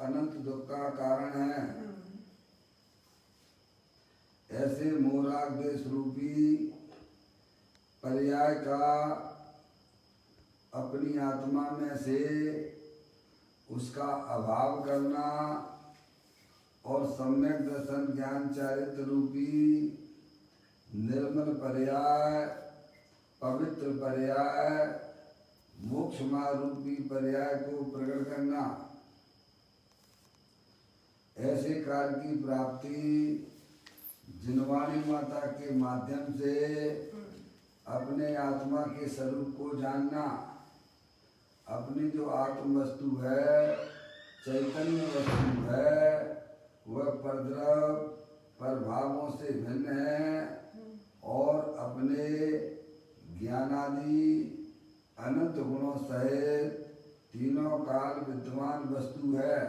अनंत दुख का कारण है। ऐसे मोराग देश रूपी पर्याय का अपनी आत्मा में से उसका अभाव करना और सम्यक दर्शन ज्ञान चारित्र रूपी निर्मल पर्याय, पवित्र पर्याय, मोक्ष मार्ग रूपी पर्याय को प्रकट करना। ऐसे काल की प्राप्ति जिनवाणी माता के माध्यम से अपने आत्मा के स्वरूप को जानना। अपनी जो आत्म वस्तु है, चैतन्य वस्तु है, वह परद्रव प्रभावों से भिन्न है और अपने ज्ञानादि अनंत गुणों सहित तीनों काल विद्यमान वस्तु है।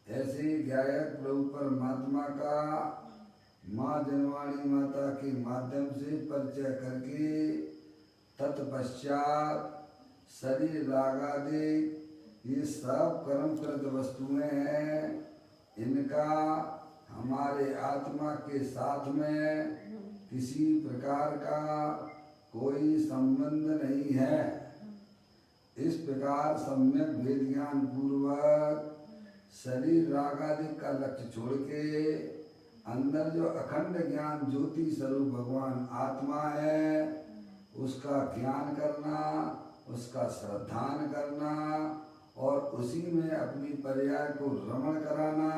ऐसे गायक प्रभु परमात्मा का माँ जनवाणी माता के माध्यम से परिचय करके तत्पश्चात शरीर रागादि ये सब कर्मकृत वस्तुएं हैं, इनका हमारे आत्मा के साथ में किसी प्रकार का कोई संबंध नहीं है। इस प्रकार सम्यक भेद ज्ञान पूर्वक शरीर रागादि का लक्ष्य छोड़ के अंदर जो अखंड ज्ञान ज्योति स्वरूप भगवान आत्मा है उसका ज्ञान करना, उसका श्रद्धान करना और उसी में अपनी पर्याय को रमण कराना,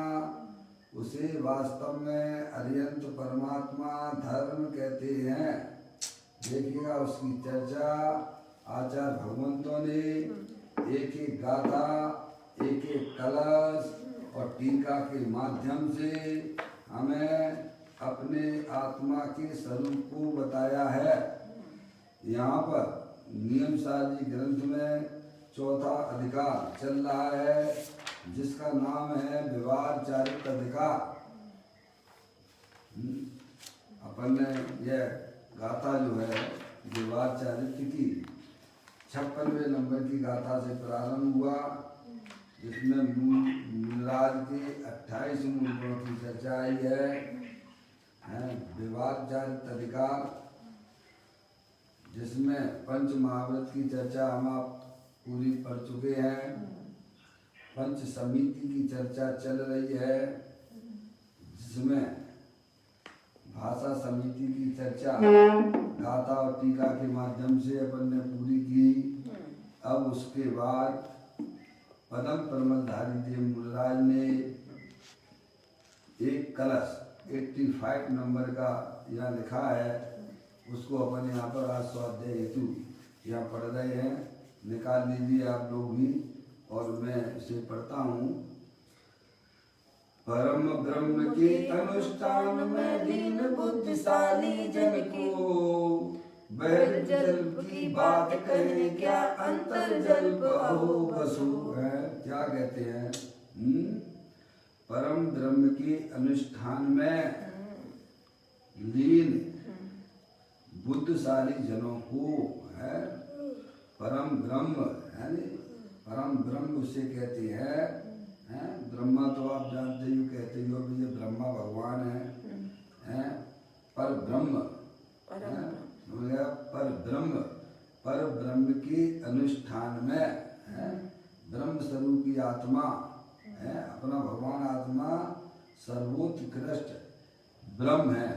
उसे वास्तव में अरियंत परमात्मा धर्म कहते हैं। देखिएगा उसकी चर्चा आचार्य भगवंतों ने एक एक गाथा, एक एक कलश और टीका के माध्यम से हमें अपने आत्मा के स्वरूप को बताया है। यहाँ पर नियम साजी ग्रंथ में चौथा अधिकार चल रहा है जिसका नाम है व्यवहार चारित्र अधिकार। अपन ने यह गाथा जो है व्यवहार चारित्र की 56वें नंबर की गाथा से प्रारंभ हुआ, जिसमें मूलराज के 28 मूल गुणों की चर्चा आई है। व्यवहार चारित्र अधिकार जिसमें पंच महाव्रत की चर्चा हम आप पूरी पढ़ चुके हैं। पंच समिति की चर्चा चल रही है जिसमें भाषा समिति की चर्चा गाथा और टीका के माध्यम से अपन ने पूरी की। अब उसके बाद पदम परमधारी देव मूलराज ने एक कलश 85 नंबर का यहाँ लिखा है, उसको अपन यहाँ पर आज स्वाध्याय हेतु यहाँ पढ़ रहे हैं। निकाल लीजिए आप लोग भी और मैं इसे पढ़ता हूँ। परम ब्रह्म के अनुष्ठान में लीन बुद्धिशाली जन को बहिर जल्प की बात कहे क्या अंतर जल्प अहो बसो है। क्या कहते हैं? परम ब्रह्म के अनुष्ठान में लीन बुद्धिशाली जनों को है परम ब्रह्म है। परम ब्रह्म उसे कहते हैं। ब्रह्मा तो आप जानते ही कहते हो भी ये ब्रह्मा भगवान है। पर ब्रह्म पर ब्रह्म के अनुष्ठान में ब्रह्म स्वरूपी आत्मा है। अपना भगवान आत्मा सर्वोत्कृष्ट ब्रह्म है।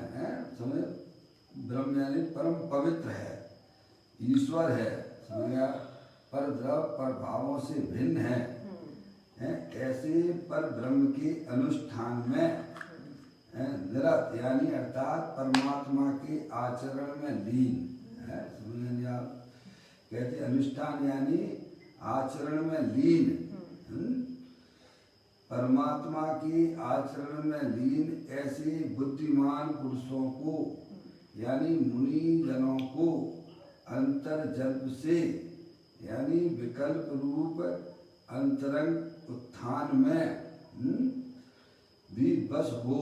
समझ, ब्रह्म यानी परम पवित्र है, ईश्वर है। समझ, पर द्रव पर भावों से भिन्न है। ऐसे पर ब्रह्म के अनुष्ठान में निरत यानी अर्थात परमात्मा के आचरण में लीन है। समझेंगे आप? कहते अनुष्ठान यानी आचरण में लीन। परमात्मा के आचरण में लीन ऐसे बुद्धिमान पुरुषों को यानी मुनि जनों को अंतर जल्प से यानी विकल्प रूप अंतरंग उत्थान में भी बस हो।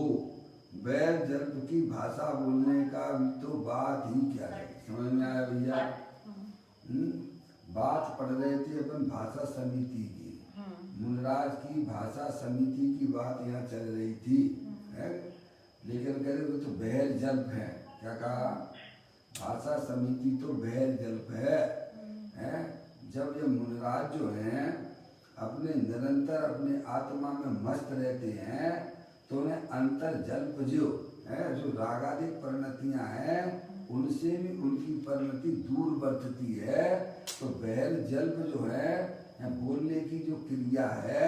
वैर जल्प की भाषा बोलने का भी तो बात ही क्या है। समझ में आया भैया? बात पढ़ रहे थे अपन भाषा समिति की। मुनराज की भाषा समिति की बात यहाँ चल रही थी है? लेकिन कह रहे वो तो बहर जल्प है। क्या कहा? भाषा समिति तो बहर जल्प है? जब ये मुनराज जो हैं अपने निरंतर अपने आत्मा में मस्त रहते हैं तो उन्हें अंतर जल्प जो है, जो रागादिक परिणतियां हैं उनसे भी उनकी परिणति दूर बरतती है। तो बहर जल्प जो है बोलने की जो क्रिया है,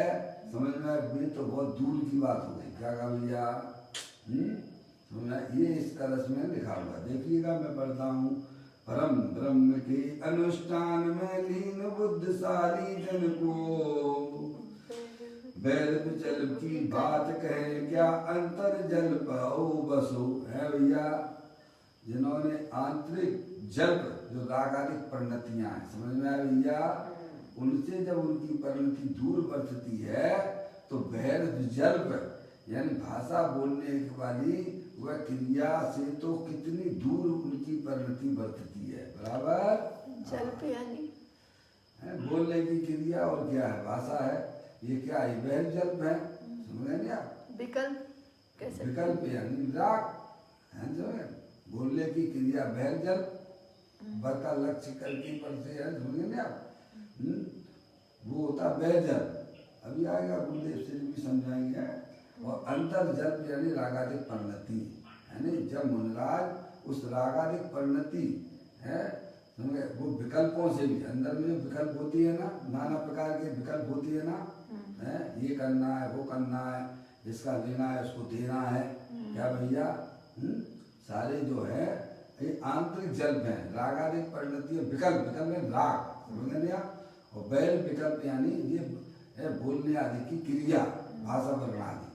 समझ में तो बहुत दूर की बात हो गई। क्या कहा भैया? ये इस कलश में लिखा हुआ देखिएगा, मैं पढ़ता हूँ। परम ब्रह्म के अनुष्ठान में लीन बुद्धिशाली जन को वैद जल की बात कहे क्या अंतर जल पाओ बसो। है भैया, जिन्होंने आंतरिक जल्प जो रागादिक परिणतियां हैं, समझ में आया भैया, उनसे जब उनकी परिणति दूर बरतती है तो बहर जल्प यानी भाषा बोलने वाली वह क्रिया से तो कितनी दूर उनकी परिणति बरतती है। बराबर? जल्प यानी बोलने की क्रिया और क्या है? भाषा है। ये क्या है? बहर जल्प है। समझ रहे आप? विकल्प कैसे? विकल्प यानी राग है जो है बोलने की क्रिया बहर जल्प बर का लक्ष्य करके पर से है। समझ रहे आप? वो होता बहर जल्प। अभी आएगा गुरुदेव से भी समझाएंगे। और अंतर जल्प यानी रागादिक परिणति यानी जब मुनराज उस रागादिक परिणति है वो विकल्पों से भी, अंदर में विकल्प होती है ना, नाना प्रकार के विकल्प होती है ना, है ये करना है वो करना है, इसका लेना है उसको देना है। क्या भैया? सारे जो है ये आंतरिक जल्प है, रागादिक परिणति विकल्प। विकल्प है राग, समझ लिया। और बैल विकल्प यानी ये बोलने आदि की क्रिया, भाषा वर्ण आदि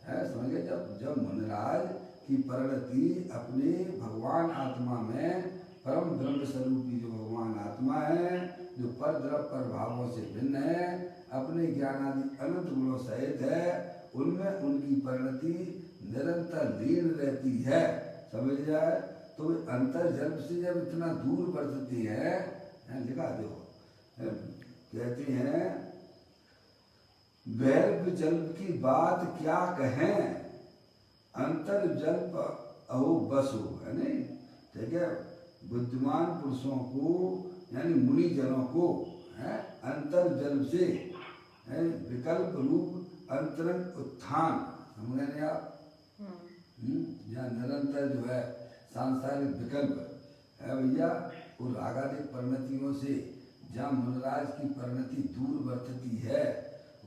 है। समझे? जब मुनराज की परिणति अपने भगवान आत्मा में परम ब्रह्म स्वरूपी जो भगवान आत्मा है जो पर द्रव पर भावों से भिन्न है, अपने ज्ञान आदि अनंत गुणों सहित है, उनमें उनकी परिणति निरंतर लीन रहती है। समझ जाए? तो अंतर जन्म से जब इतना दूर बरतती है, लिखा दो, कहते हैं वैर्भ जल्प की बात क्या कहें अंतर जल्प अहो बसो। है नहीं? ठीक है? बुद्धिमान पुरुषों को यानी मुनि जनों को है अंतर जल्प से विकल्प रूप अंतरंग उत्थान, समझ रहे आप? यहाँ निरंतर जो है सांसारिक विकल्प है भैया, वो रागादिक परिणतियों से जहाँ मुनराज की परिणति दूर बरतती है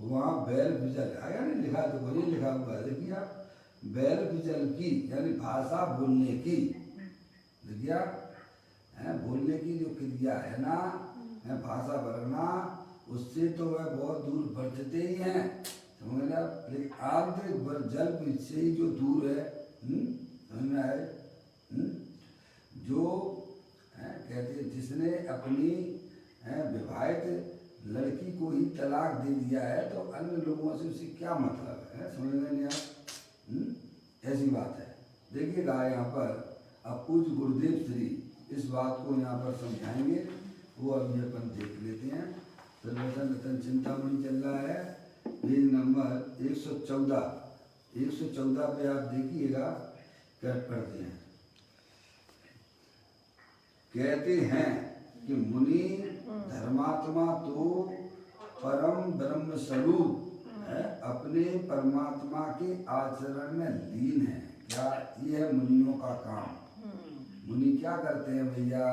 वहाँ बैल विजल आया नहीं, लिखा तो वही लिखा हुआ है। देखिए आप, बैल विजल की यानी भाषा बोलने की, देखिए बोलने की जो क्रिया है ना, भाषा बढ़ना, उससे तो वह बहुत दूर बरतते ही हैं। समझ रहे आप? लेकिन आंतरिक जल से ही जो दूर है, समझ में आए? जो कहते हैं जिसने अपनी विवाहित लड़की को ही तलाक दे दिया है तो अन्य लोगों से उसे क्या मतलब है? समझ में नहीं आप? ऐसी बात है। देखिएगा यहाँ पर अब पूज्य गुरुदेव श्री इस बात को यहाँ पर समझाएंगे, वो अभी अपन देख लेते हैं। सर्वचन रतन चिंतामणि चल रहा है, पेज नंबर 114 पे आप देखिएगा क्या पढ़ते हैं। कहते हैं कि मुनि धर्मात्मा तो परम ब्रह्म स्वरूप है, अपने परमात्मा के आचरण में लीन है। क्या ये है मुनियों का काम? मुनि क्या करते हैं भैया?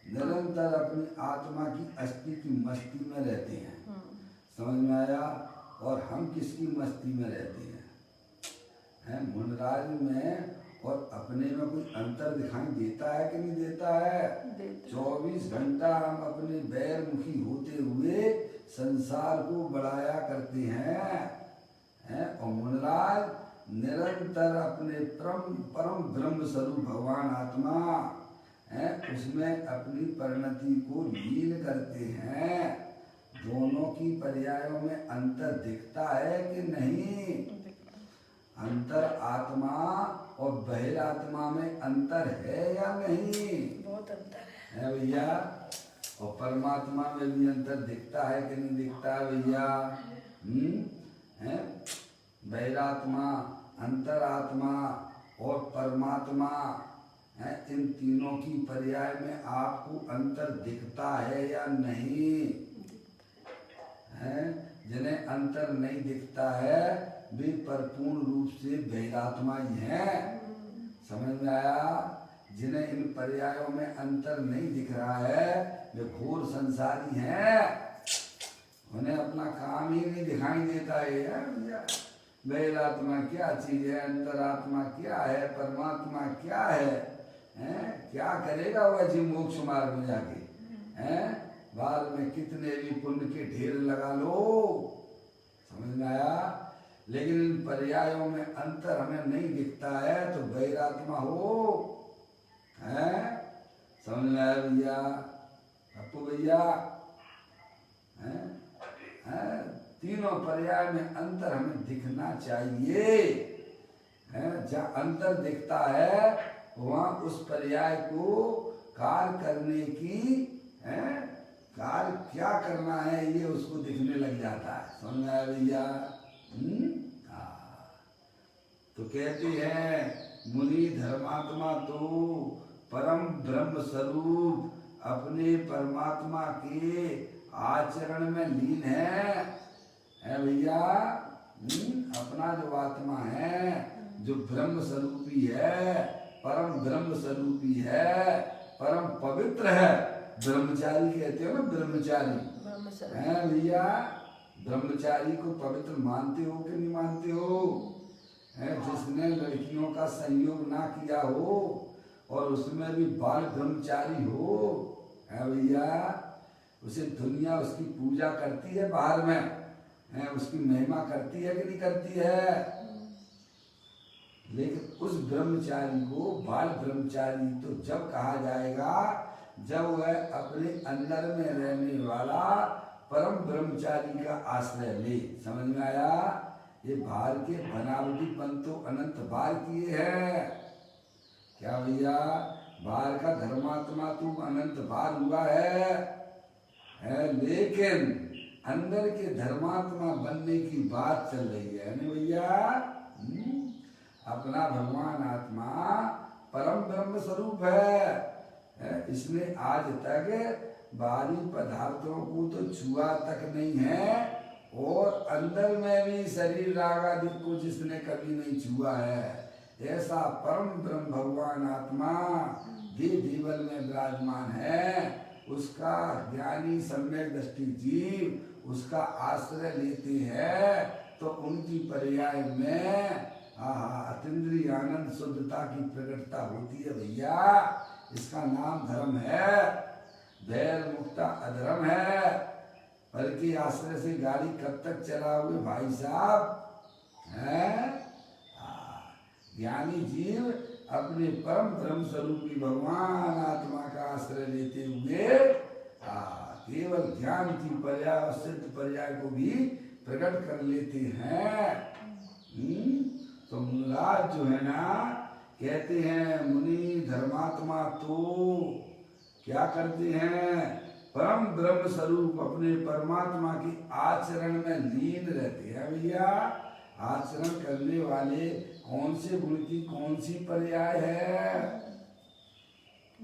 निरंतर अपनी आत्मा की अस्थि की मस्ती में रहते हैं। समझ में आया? और हम किसकी मस्ती में रहते हैं? मुनराज में और अपने में कोई अंतर दिखाई देता है कि नहीं देता है? 24 घंटा हम अपने बैरमुखी होते हुए संसार को बढ़ाया करते हैं और मुनराज निरंतर अपने परम ब्रह्म स्वरूप भगवान आत्मा है उसमें अपनी परिणति को लीन करते हैं। दोनों की पर्यायों में अंतर दिखता है कि नहीं? अंतर आत्मा और बहिरात्मा में अंतर है या नहीं? बहुत अंतर है भैया। और परमात्मा में भी अंतर दिखता है कि नहीं दिखता है भैया? है बहिरात्मा, अंतरात्मा और परमात्मा है। इन तीनों की पर्याय में आपको अंतर दिखता है या नहीं है? जिन्हें अंतर नहीं दिखता है वे परिपूर्ण रूप से बहिरात्मा ही हैं। समझ में आया? जिन्हें इन पर्यायों में अंतर नहीं दिख रहा है वे घोर संसारी हैं। उन्हें अपना काम ही नहीं दिखाई देता है। बहिरात्मा क्या चीज है, अंतरात्मा क्या है, परमात्मा क्या है, क्या करेगा वह जीव मोक्ष मार्ग में जाके? बाद में कितने भी पुण्य के ढेर लगा लो। समझ में आया? लेकिन इन पर्यायों में अंतर हमें नहीं दिखता है तो बहिरात्मा हो है। समझ में आया भैया? अपू भैया तीनों पर्याय में अंतर हमें दिखना चाहिए है। जहाँ अंतर दिखता है वहाँ उस पर्याय को कार्य करने की कार्य क्या करना है ये उसको दिखने लग जाता है। समझ में आया भैया? तो कहती है मुनि धर्मात्मा तो परम ब्रह्म स्वरूप अपने परमात्मा के आचरण में लीन है भैया। अपना जो आत्मा है जो ब्रह्म स्वरूपी है, परम ब्रह्म स्वरूपी है, परम पवित्र है। ब्रह्मचारी कहते हो ना, ब्रह्मचारी है भैया। ब्रह्मचारी को पवित्र मानते हो कि नहीं मानते हो? जिसने लड़कियों का संयोग ना किया हो और उसमें भी बाल ब्रह्मचारी हो है भैया, उसे दुनिया उसकी पूजा करती है बाहर में उसकी महिमा करती है कि नहीं करती है? लेकिन उस ब्रह्मचारी को बाल ब्रह्मचारी तो जब कहा जाएगा जब वह अपने अंदर में रहने वाला परम ब्रह्मचारी का आश्रय ले। समझ में आया? ये बाहर के बनावटीपन तो अनंत बार किए हैं क्या भैया? बाहर का धर्मात्मा तो अनंत बार हुआ है लेकिन अंदर के धर्मात्मा बनने की बात चल रही है ना भैया। अपना भगवान आत्मा परम ब्रह्म स्वरूप है। इसने आज तक बाहरी पदार्थों को तो छुआ तक नहीं है और अंदर में भी शरीर राग आदि को जिसने कभी नहीं छुआ है। ऐसा परम ब्रह्म भगवान आत्मा जीवल में विराजमान है। उसका ज्ञानी सम्यक दृष्टि जीव उसका आश्रय लेते हैं तो उनकी पर्याय में अतीन्द्रिय आनंद शुद्धता की प्रकटता होती है भैया। इसका नाम धर्म है। बैर मुक्ता अधर्म है। पर के आश्रय से गाड़ी कब तक चलाओगे भाई साहब? ज्ञानी जीव अपने परम ब्रह्म स्वरूपी भगवान आत्मा का आश्रय लेते हुए केवल ज्ञान की पर्याय और सिद्ध पर्याय को भी प्रकट कर लेते हैं। तो मुनिराज जो है ना कहते हैं मुनि धर्मात्मा तो क्या करते हैं? परम ब्रह्म स्वरूप अपने परमात्मा के आचरण में लीन रहते हैं भैया। आचरण करने वाले कौन से गुण की कौन सी पर्याय है?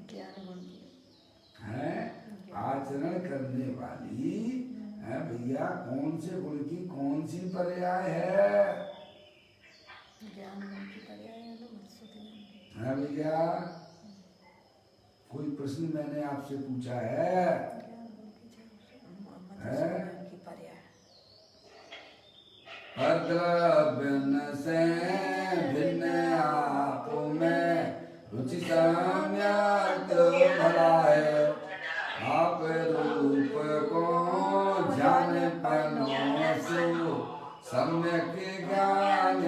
ज्ञान गुण की है। आचरण करने वाली है भैया कौन से गुण की कौन सी पर्याय है? ज्ञान गुण की पर्याय है भैया। कोई प्रश्न मैंने आपसे पूछा है? अद्रव्यन से भिन्न आप में रुचि सम्यक भला है। आप रूप को जान पनो सो सम्यक ज्ञान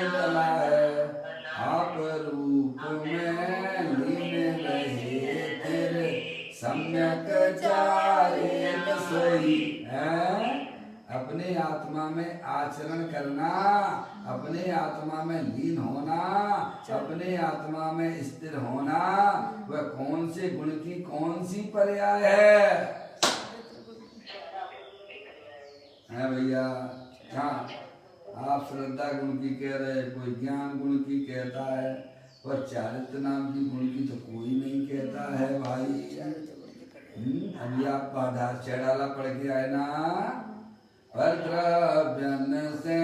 भला है। आप रूप में लीन रहे तेरे सम्यक चारित सोई है। अपने आत्मा में आचरण करना, अपने आत्मा में लीन होना, अपने आत्मा में स्थिर होना वह कौन से गुण की कौन सी पर्याय है भैया? हाँ, आप श्रद्धा गुण की कह रहे, कोई ज्ञान गुण की कहता है, पर चारित्र नाम की गुण की तो कोई नहीं कहता है भाई। अभी आप बाधा चढ़ाला पड़ के आए ना, पर द्रव्यन से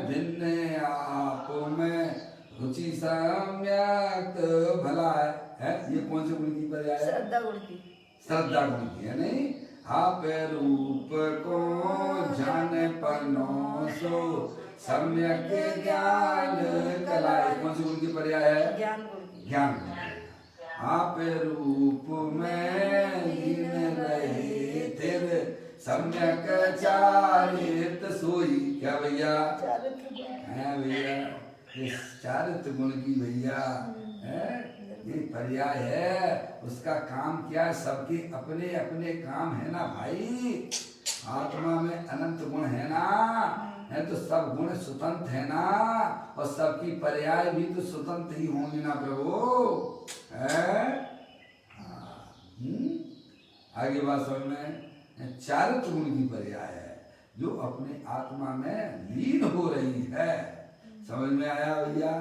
भिन्न आप में रुचि सम्यक भला है। ये कौन से गुण की पर्याय है? श्रद्धा गुण की। श्रद्धा गुण की है नहीं। आप रूप को जाने पनो सो सम्यक ज्ञान कलाए। कौन से गुण की पर्याय है? ज्ञान गुण की। ज्ञान गुण की। आप रूप में लीन रहे तेरे सम्यक चारित सोई। क्या भैया? चारित्र गुण। है भैया, इस चारित्र गुण की भैया है, ये पर्याय है। उसका काम क्या है? सबके अपने अपने काम है ना भाई। आत्मा में अनंत गुण है ना, है तो सब गुण स्वतंत्र है ना, और सबकी पर्याय भी तो स्वतंत्र ही होंगी ना प्रभु। है आगे बात समझ में, चारित्र गुण की पर्याय है जो अपने आत्मा में लीन हो रही है। समझ में आया भैया?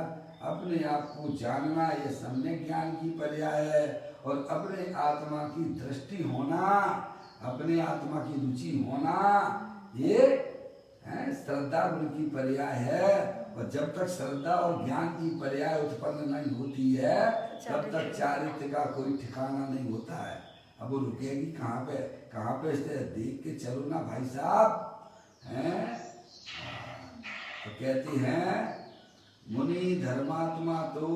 अपने आप को जानना ये सम्यक ज्ञान की पर्याय है, और अपने आत्मा की दृष्टि होना, अपने आत्मा की रुचि होना, ये है श्रद्धा गुण की पर्याय है। और जब तक श्रद्धा और ज्ञान की पर्याय उत्पन्न नहीं होती है, तब तक चारित्र का कोई ठिकाना नहीं होता है। अब वो रुकेगी कहाँ पे? कहाँ पे? इससे देख के चलो ना भाई साहब। हैं तो कहती हैं मुनि धर्मात्मा तो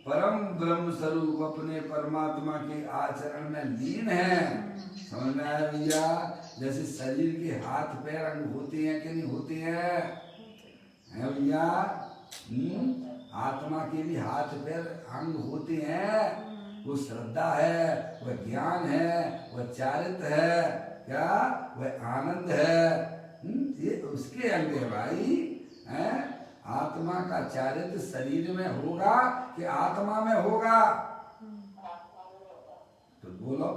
परम ब्रह्म स्वरूप अपने परमात्मा के आचरण में लीन है। समझ में आया भैया? जैसे शरीर के हाथ पैर अंग होते हैं कि नहीं होते हैं? है भैया? आत्मा के भी हाथ पैर अंग होते हैं। वो श्रद्धा है, वह ज्ञान है, वह चारित्र है, क्या वह आनंद है। ये उसके अंग है भाई। हैं? आत्मा का चारित्र शरीर में होगा कि आत्मा में होगा? तो बोलो।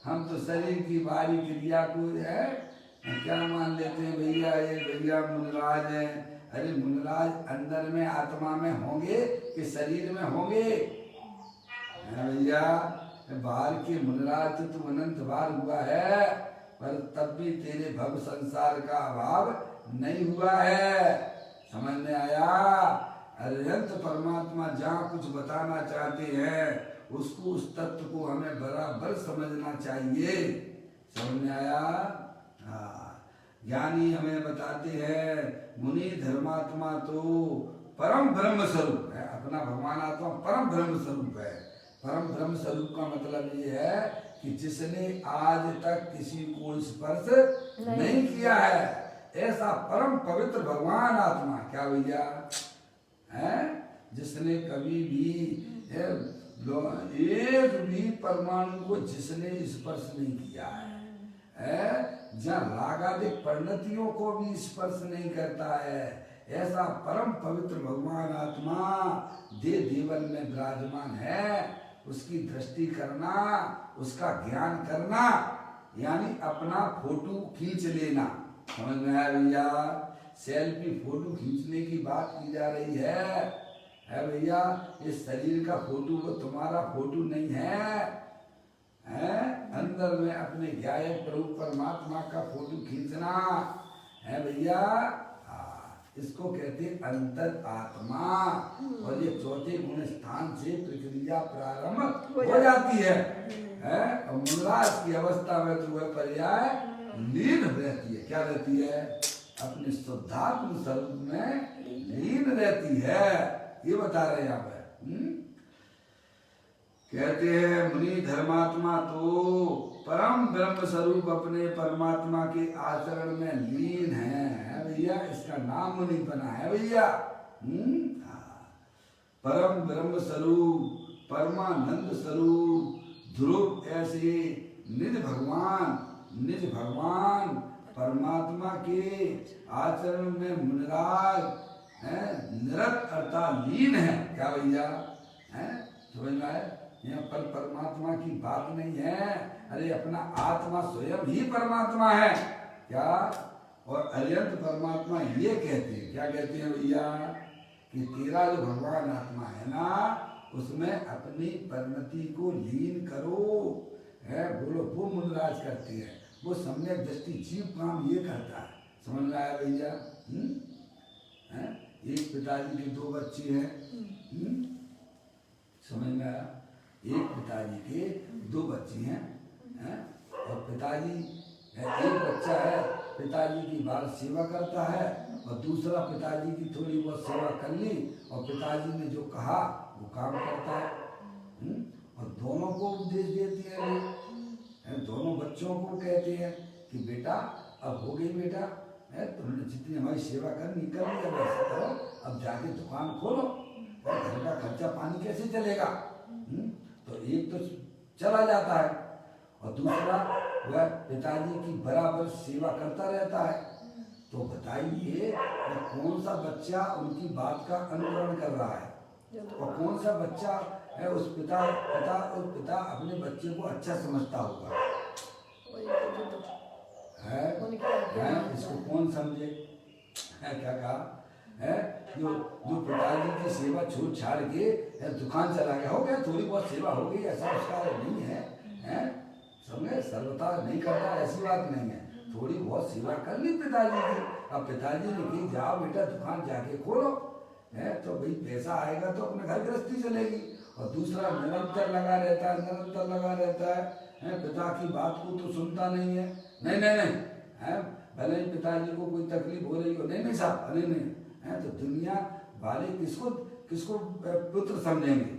हम तो शरीर की बारी क्रिया को है क्या मान लेते हैं भैया? ये भैया मुनराज है। अरे मुनराज अंदर में आत्मा में होंगे कि शरीर में होंगे? भैया बाहर के मुनराज तो तू अनंत बार हुआ है, पर तब भी तेरे भव संसार का अभाव नहीं हुआ है। समझ में आया? अनंत परमात्मा जहाँ कुछ बताना चाहते हैं उसको, उस तत्व को हमें बराबर समझना चाहिए। समझ में आया? ज्ञानी हमें बताते हैं मुनि धर्मात्मा तो परम ब्रह्म स्वरूप है। अपना भगवान आत्मा परम ब्रह्म स्वरूप है। परम ब्रह्म स्वरूप का मतलब ये है कि जिसने आज तक किसी को स्पर्श नहीं किया है, ऐसा परम पवित्र भगवान आत्मा। क्या भैया? है जिसने कभी भी एक भी परमाणु को जिसने स्पर्श नहीं किया है, जहाँ रागादिक परिणतियों को भी स्पर्श नहीं करता है, ऐसा परम पवित्र भगवान आत्मा देव देवन में विराजमान है। उसकी दृष्टि करना, उसका ज्ञान करना, यानी अपना फोटो खींच लेना। समझ में आया भैया? सेल्फी फोटो खींचने की बात की जा रही है भैया? इस शरीर का फोटो वो तुम्हारा फोटो नहीं है, अंदर में अपने ज्ञायक प्रभु परमात्मा का फोटो खींचना है भैया। इसको कहते हैं अंतर आत्मा। और ये चौथे गुण स्थान से प्रक्रिया प्रारंभ हो जाती है। और मुनराज की अवस्था में तो वह पर्याय लीन रहती है। क्या रहती है? अपने शुद्धात्म स्वरूप में लीन रहती है। ये बता रहे हैं यहाँ पे। कहते हैं मुनि धर्मात्मा तो परम ब्रह्म स्वरूप अपने परमात्मा के आचरण में लीन है भैया। इसका नाम मुनि बना है भैया। परम ब्रह्म स्वरूप, परमानंद स्वरूप, ध्रुव ऐसे निज भगवान परमात्मा के आचरण में मुनिराज है, निरत अर्थात लीन है। क्या भैया? है समझ में आए? यहाँ पर परमात्मा की बात नहीं है। अरे अपना आत्मा स्वयं ही परमात्मा है। क्या? और अरिहंत परमात्मा ये कहते हैं, क्या कहते हैं भैया, कि तेरा जो भगवान आत्मा है ना, उसमें अपनी परिणति को लीन करो, है बोलो। वो मुनराज करती है, वो सम्यक दृष्टि जीव काम ये करता है। समझ में आया भैया? है? एक पिताजी के दो बच्चे हैं, समझ में आया? एक पिताजी के दो बच्चे हैं, और पिताजी एक बच्चा है, पिताजी की बाल सेवा करता है, और दूसरा पिताजी की थोड़ी बहुत सेवा कर ली, और पिताजी ने जो कहा वो काम करता है। और दोनों को उपदेश देती है, दोनों बच्चों को कहते हैं कि बेटा अब हो गई बेटा, तुमने जितनी हमारी सेवा करनी कर लिया, वैसे करो, अब जाके दुकान खोलो, घर का खर्चा पानी कैसे चलेगा? तो एक तो चला जाता है, और दूसरा वह पिताजी की बराबर सेवा करता रहता है। तो बताइए कि कौन सा बच्चा उनकी बात का अनुकरण कर रहा है, और कौन सा बच्चा है उस पिता अपने बच्चे को अच्छा समझता होगा? है इसको कौन समझे? है क्या कहा है? जो पिताजी की सेवा छोड़ छाड़ के दुकान चला गया, हो गया थोड़ी बहुत सेवा हो गई, ऐसा उसका नहीं है, समझे? सर्वथा नहीं करता, ऐसी बात नहीं है, थोड़ी बहुत सेवा कर ली पिताजी की। अब पिताजी ने कही जाओ बेटा दुकान जाके खोलो, है तो भाई पैसा आएगा तो अपने घर गृहस्थी चलेगी। और दूसरा निरंतर लगा रहता है, पिता की बात को तो सुनता नहीं है, नहीं है, भले ही पिताजी को कोई तकलीफ हो रही हो, नहीं साहब नहीं है, तो दुनिया वाले किसको पुत्र समझेंगे?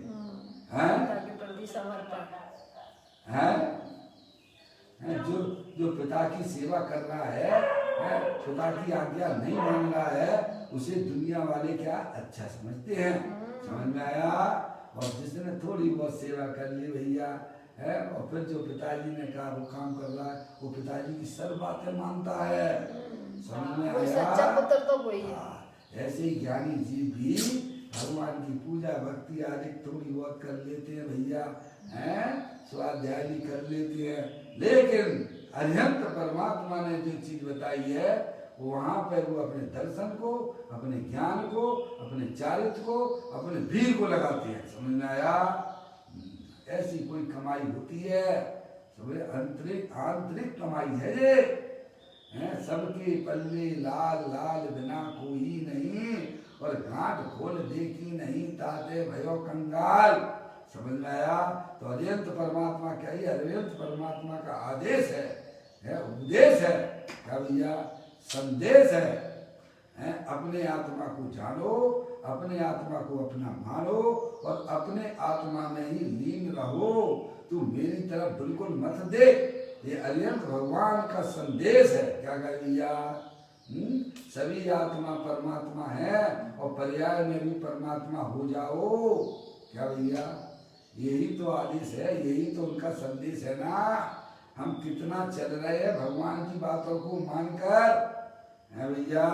हैं जो पिता की सेवा कर रहा है, पिता की आज्ञा नहीं मान रहा है, उसे दुनिया वाले क्या अच्छा समझते हैं? समझ में आया? और जिसने थोड़ी बहुत सेवा कर ली भैया, है, और फिर जो पिताजी ने कहा वो काम कर रहा है, वो पिताजी की सब बातें मानता है। समझ में आया? सच्चा पुत्र तो वही है। ऐसे ही ज्ञानी जीव भी भगवान की पूजा भक्ति आदि थोड़ी बहुत कर लेते हैं भैया, हैं, स्वाध्याय भी कर लेते हैं, लेकिन अरिहंत परमात्मा ने जो चीज बताई है वहां पर वो अपने दर्शन को, अपने ज्ञान को, अपने चारित्र को, अपने वीर को लगाते हैं। समझ में आया? ऐसी कोई कमाई होती है, आंतरिक कमाई है ये, सबके पल्ले लाल लाल बिना कोई नहीं, और गांठ खोल देखी नहीं ताते भयो कंगाल। समझ में आया? तो अरिहंत परमात्मा क्या ही, अरिहंत परमात्मा का आदेश है, उपदेश है, क्या भैया, संदेश है, अपने आत्मा को जानो, अपने आत्मा को अपना मानो, और अपने आत्मा में ही लीन रहो, तू मेरी तरफ बिल्कुल मत देख। ये अरिहंत भगवान का संदेश है। क्या कह भैया? सभी आत्मा परमात्मा है, और पर्याय में भी परमात्मा हो जाओ। क्या भैया? यही तो आदेश है, यही तो उनका संदेश है ना। हम कितना चल रहे हैं भगवान की बातों को मानकर, है भैया?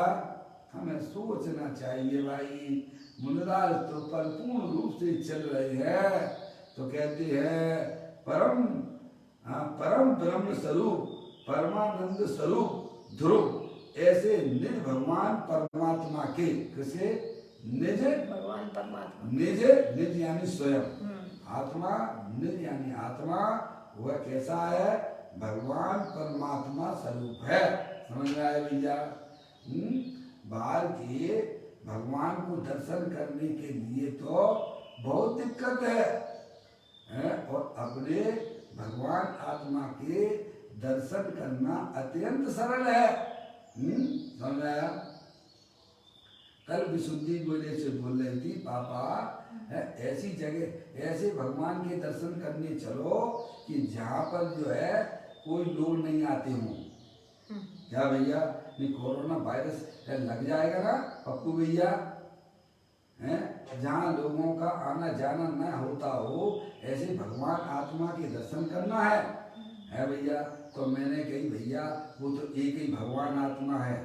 हमें सोचना चाहिए भाई। मुनिराज तो परिपूर्ण रूप से चल रहे हैं, तो कहते हैं परम ब्रह्म स्वरूप, परमानंद स्वरूप ध्रुव, ऐसे निज भगवान परमात्मा के, किसे? निज भगवान परमात्मा, निज यानी स्वयं, आत्मा, निज यानी आत्मा, वह कैसा है? भगवान परमात्मा स्वरूप है। समझ में आया भैया? बाहर के भगवान को दर्शन करने के लिए तो बहुत दिक्कत है, और अपने भगवान आत्मा के दर्शन करना अत्यंत सरल है। समझ में आया? कल विशुद्धि बोले से बोल रही थी, पापा है ऐसी जगह, ऐसे भगवान के दर्शन करने चलो कि जहाँ पर जो है कोई लोग नहीं आते हों। क्या भैया? नहीं कोरोना वायरस लग जाएगा ना पप्पू भैया, हैं, जहाँ लोगों का आना जाना न होता हो, ऐसे भगवान आत्मा के दर्शन करना है भैया। तो मैंने कही भैया वो तो एक ही भगवान आत्मा है,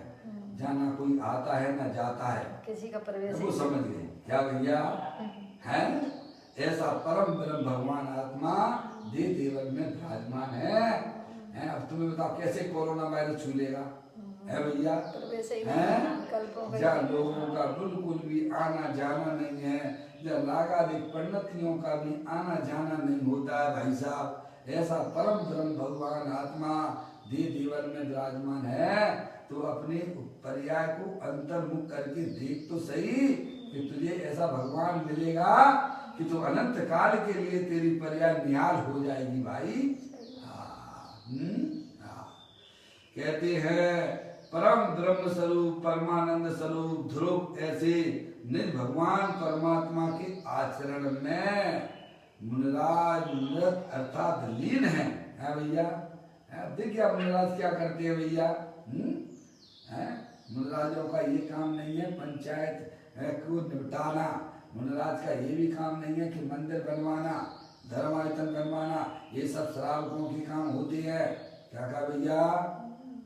जहाँ ना कोई आता है ना जाता है, किसी का प्रवेश, वो समझ गए। क्या भैया? है ऐसा परम ब्रह्म भगवान आत्मा देव देवन में विराजमान है। अब तुम्हें बताओ कैसे कोरोना वायरस छू लेगा? है भैया, प्रवेश ही हैं? विकल्पों का जहाँ लोगों का बिल्कुल भी आना जाना नहीं है, जहाँ लागादिक परिणतियों का भी आना जाना नहीं होता है भाई साहब, ऐसा परम ब्रह्म भगवान आत्मा देव जीवन में विराजमान है, तो अपने पर्याय को अंतर्मुख करके देख तो सही कि तुझे ऐसा भगवान मिलेगा कि तू अनंत काल के लिए तेरी पर्याय निहाल हो जाएगी भाई। कहते हैं परम ब्रह्म स्वरूप परमानंद स्वरूप ध्रुव ऐसे निज भगवान परमात्मा के आचरण में मुनिराज मुनिरत अर्थात लीन है भैया। देखिए मुनिराज क्या करते हैं भैया, मुनिराजों का ये काम नहीं है पंचायत को निपटाना, मुनिराज का ये भी काम नहीं है कि मंदिर बनवाना धर्मायतन बनवाना, ये सब श्रावकों के काम होते हैं। क्या कहा भैया,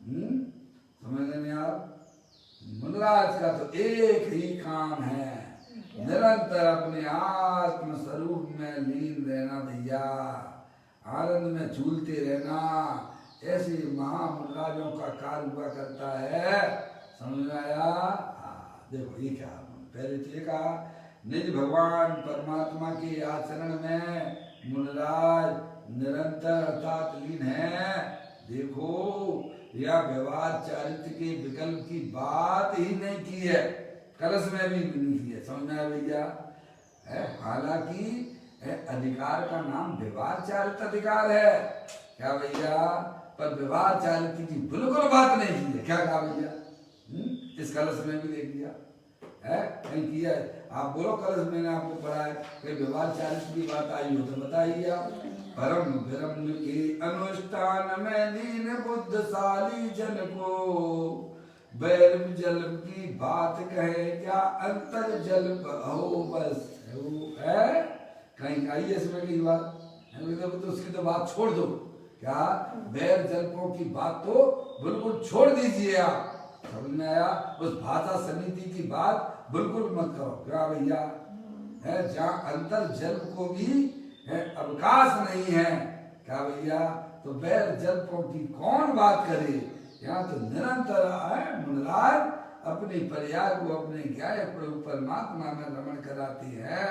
समझ नहीं आप, मुनिराज का तो एक ही काम है निरंतर अपने आत्म स्वरूप में लीन रहना भैया, आनंद में झूलते रहना, ऐसे महामुनिराजों का कार्य हुआ करता है। समझ में आया? देखो ये क्या पहले तो ये कहा निज भगवान परमात्मा के आचरण में मुनिराज निरंतर अर्थात लीन है। देखो यह व्यवहार चारित्र के विकल्प की बात ही नहीं की है, कलश में भी नहीं की है। समझ में आया भैया? हालांकि अधिकार का नाम व्यवहार चारित्र अधिकार है क्या भैया, पर व्यवहार चारित्र की बिल्कुल बात नहीं की है। क्या कहा भैया, इस कलश में भी देख लिया है नहीं किया है। आप बोलो कलश मैंने आपको पढ़ा है कि व्यवहार चारित्र की बात आई हो तो बताइए आप। परम ब्रह्म के अनुष्ठान में लीन बुद्धशाली जन को बैर जल की बात कहे क्या अंतर जल हो बस है, कहीं आई है इसमें की बात, तो उसकी तो बात छोड़ दो। क्या बैर जल्पों की बात तो बिल्कुल छोड़ दीजिए आप। समझ में आया? उस भाषा समिति की बात बिल्कुल मत करो। क्या भैया है, जहाँ अंतर जल को भी अवकाश नहीं है क्या भैया, तो बैर जल्पों की कौन बात करे। यहाँ तो निरंतर मुनिराज अपनी पर्याय को अपने ज्ञाय प्रभु परमात्मा में रमण कराते हैं।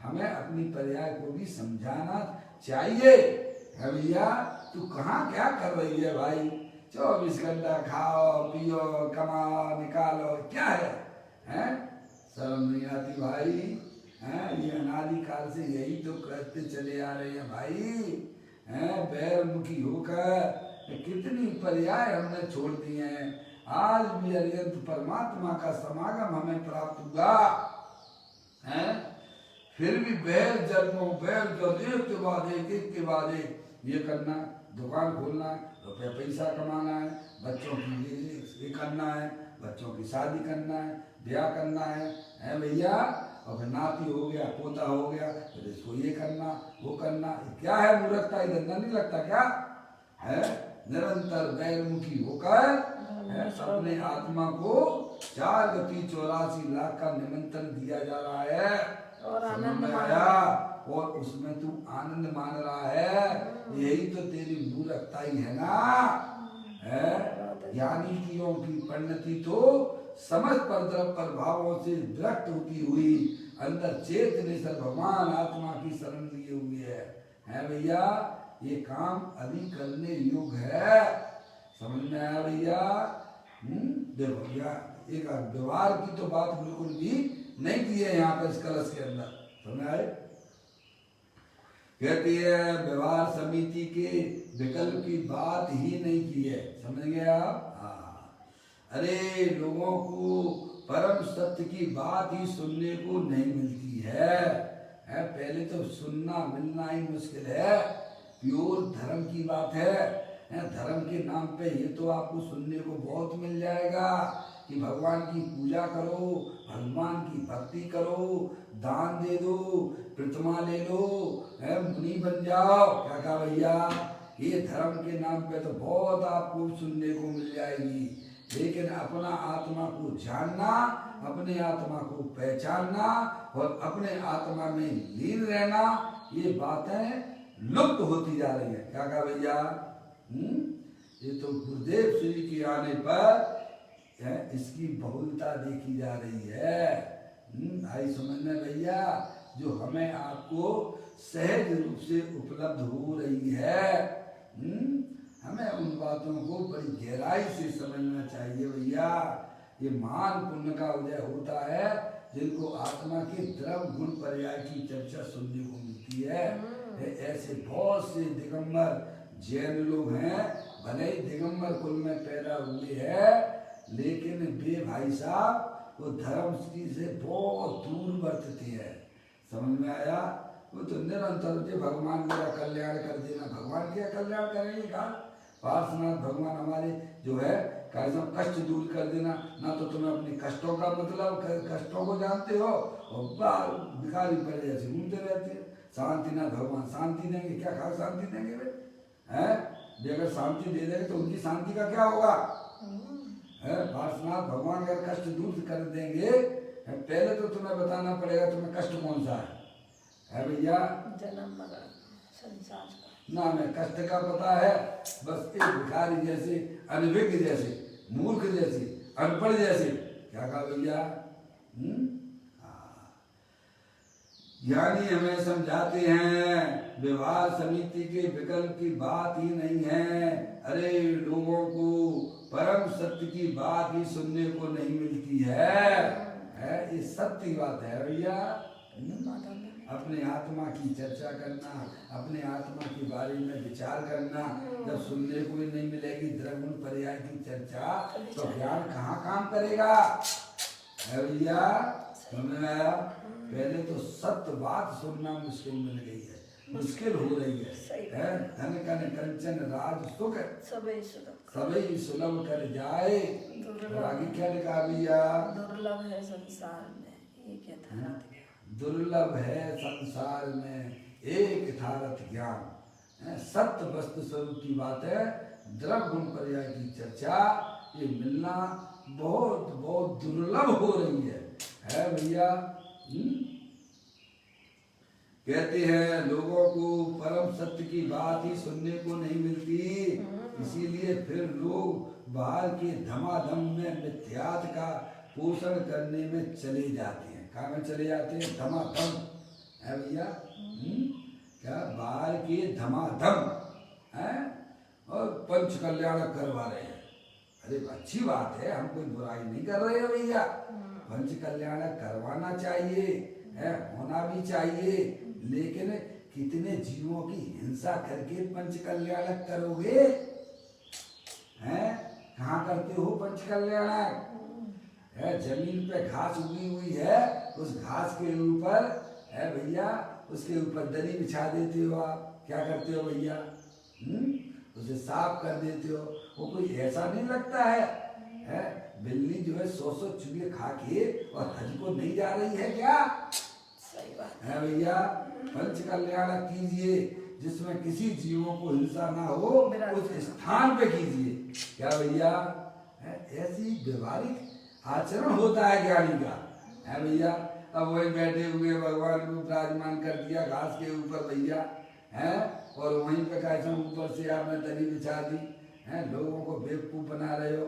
हमें अपनी पर्याय को भी समझाना चाहिए। भैया तू कहाँ क्या कर रही है भाई, 24 घंटा खाओ पियो कमाओ निकालो, क्या है हैं? शर्म नहीं आती भाई? हैं, ये अनादिकाल से यही तो करते चले आ रहे हैं भाई। हैं, बैरमुखी होकर कितनी पर्याय हमने छोड़ दी हैं। आज भी अरिहंत परमात्मा का समागम हमें प्राप्त हुआ है, फिर भी बैर जन्मों बैर जल एक के बाद एक ये करना, दुकान खोलना, रुपया पैसा कमाना है, बच्चों की ये करना है, बच्चों की शादी करना है, ब्याह करना है भैया, और फिर नाती हो गया पोता हो गया फिर इसको ये करना वो करना। क्या है मूर्खता, ये धंधा नहीं लगता क्या है? निरंतर बैरमुखी होकर अपने आत्मा को 4 गति 84 लाख का निमंत्रण दिया जा रहा है और आनंद आया, और उसमें तू आनंद मान रहा है। यही तो तेरी मूर्खता ही है ना। है ज्ञानियों की परिणति तो समझ प्रभावों से विरक्त होती हुई अंदर चेतने से भगवान आत्मा की शरण लिए हुए है भैया। ये काम अभी करने योग्य है। समझ में आया भैया? देखो भैया एक व्यवहार की तो बात बिल्कुल भी नहीं की है यहाँ पर इस कलश के अंदर। समझ आए? कहती है व्यवहार समिति के विकल्प की बात ही नहीं की है। समझ गए आप? अरे लोगों को परम सत्य की बात ही सुनने को नहीं मिलती है। पहले तो सुनना मिलना ही मुश्किल है। प्योर धर्म की बात है। धर्म के नाम पे ये तो आपको सुनने को बहुत मिल जाएगा कि भगवान की पूजा करो, भगवान की भक्ति करो, दान दे दो, प्रतिमा ले लो, मुनि बन जाओ। क्या कहा भैया? ये धर्म के नाम पे तो बहुत आपको सुनने को मिल जाएगी, लेकिन अपना आत्मा को जानना, अपने आत्मा को पहचानना और अपने आत्मा में लीन रहना, ये बातें लुप्त होती जा रही है। क्या कहा भैया? ये तो गुरुदेव श्री के आने पर इसकी बहुलता देखी जा रही है। आई समझ में भैया, जो हमें आपको सहज रूप से उपलब्ध हो रही है, हमें उन बातों को बड़ी गहराई से समझना चाहिए भैया। ये मान पुण्य का उदय होता है जिनको आत्मा के द्रव गुण पर्याय की चर्चा सुनने को मिलती है। ऐसे बहुत से दिगंबर जैन लोग हैं, भले ही दिगंबर कुल में पैदा हुए हैं, लेकिन वे भाई साहब वो धर्म से बहुत दूर बरतते हैं। समझ में आया? वो तो निरंतर जो भगवान मेरा कल्याण कर देना, भगवान क्या कल्याण करेंगे? कहा पार्श्वनाथ भगवान हमारे जो है कष्ट दूर कर देना। ना तो तुम्हें अपने कष्टों का मतलब, कष्टों को जानते हो और भिखारी पर जैसे घूमते रहते हैं। शांतिनाथ भगवान शांति देंगे क्या? खा शांति देंगे वे हैं? अगर शांति दे देंगे तो उनकी शांति का क्या होगा? पार्श्वनाथ भगवान अगर कष्ट दूर कर देंगे, पहले तो तुम्हें बताना पड़ेगा तुम्हें कष्ट कौन सा है भैया? जन्म मरण संसार का ना हमें कष्ट का पता है, बस एक भिखारी जैसे, अनभिज्ञ जैसे, मूर्ख जैसे, अनपढ़ जैसे। क्या कहा भैया? यानी हमें समझाते हैं विवाह समिति के विकल्प की बात ही नहीं है। अरे लोगों को परम सत्य की बात ही सुनने को नहीं मिलती है। ये सत्य बात है भैया। अपने आत्मा की चर्चा करना, अपने आत्मा के बारे में विचार करना, जब सुनने को ही नहीं मिलेगी द्रव्य पर्याय की चर्चा, तो ज्ञान कहाँ काम करेगा? भैया समझ में आया? पहले तो सत्य बात सुनना मुश्किल मिल गई है, मुश्किल हो रही है। धन कन कंचन राज सुख सभी सुलभ कर जाए। और आगे क्या लिखा भैया? दुर्लभ है संसार में एक यथार्थ ज्ञान। दुर्लभ है संसार में एक यथार्थ ज्ञान। सत्य वस्तु स्वरूप की बात है, द्रव्य गुण पर्याय की चर्चा ये मिलना बहुत बहुत दुर्लभ हो रही है भैया। कहते हैं लोगों को परम सत्य की बात ही सुनने को नहीं मिलती, इसीलिए फिर लोग बाहर के धमाधम में मिथ्यात्व का पोषण करने में चले जाते हैं। कहाँ में चले जाते हैं? धमाधम है भैया। क्या बाहर के धमाधम है और पंच कल्याण करवा रहे हैं। अरे अच्छी बात है, हम कोई बुराई नहीं कर रहे हैं भैया। पंच कल्याण करवाना चाहिए है, होना भी चाहिए, लेकिन कितने जीवों की हिंसा करके पंच कल्याण करोगे? हैं? कहाँ करते हो पंच कल्याण? है जमीन पे घास उगी हुई है, उस घास के ऊपर है भैया, उसके ऊपर दरी बिछा देते हो आप। क्या करते हो भैया? उसे साफ कर देते हो। वो कोई ऐसा नहीं लगता है बिल्ली जो है 100 चूहे खा के और हज को नहीं जा रही है क्या? सही बात है भैया। पंच कल्याण कीजिए जिसमें किसी जीवों को हिंसा ना हो, उस स्थान पे कीजिए। क्या भैया? ऐसी व्यवहारिक आचरण होता है ज्ञानी का, है भैया। अब वही बैठे हुए भगवान को विराजमान कर दिया घास के ऊपर भैया, है, और वहीं पे कैसे ऊपर से आपने दरी बिछा दी है, लोगों को बेवकूफ बना रहे हो।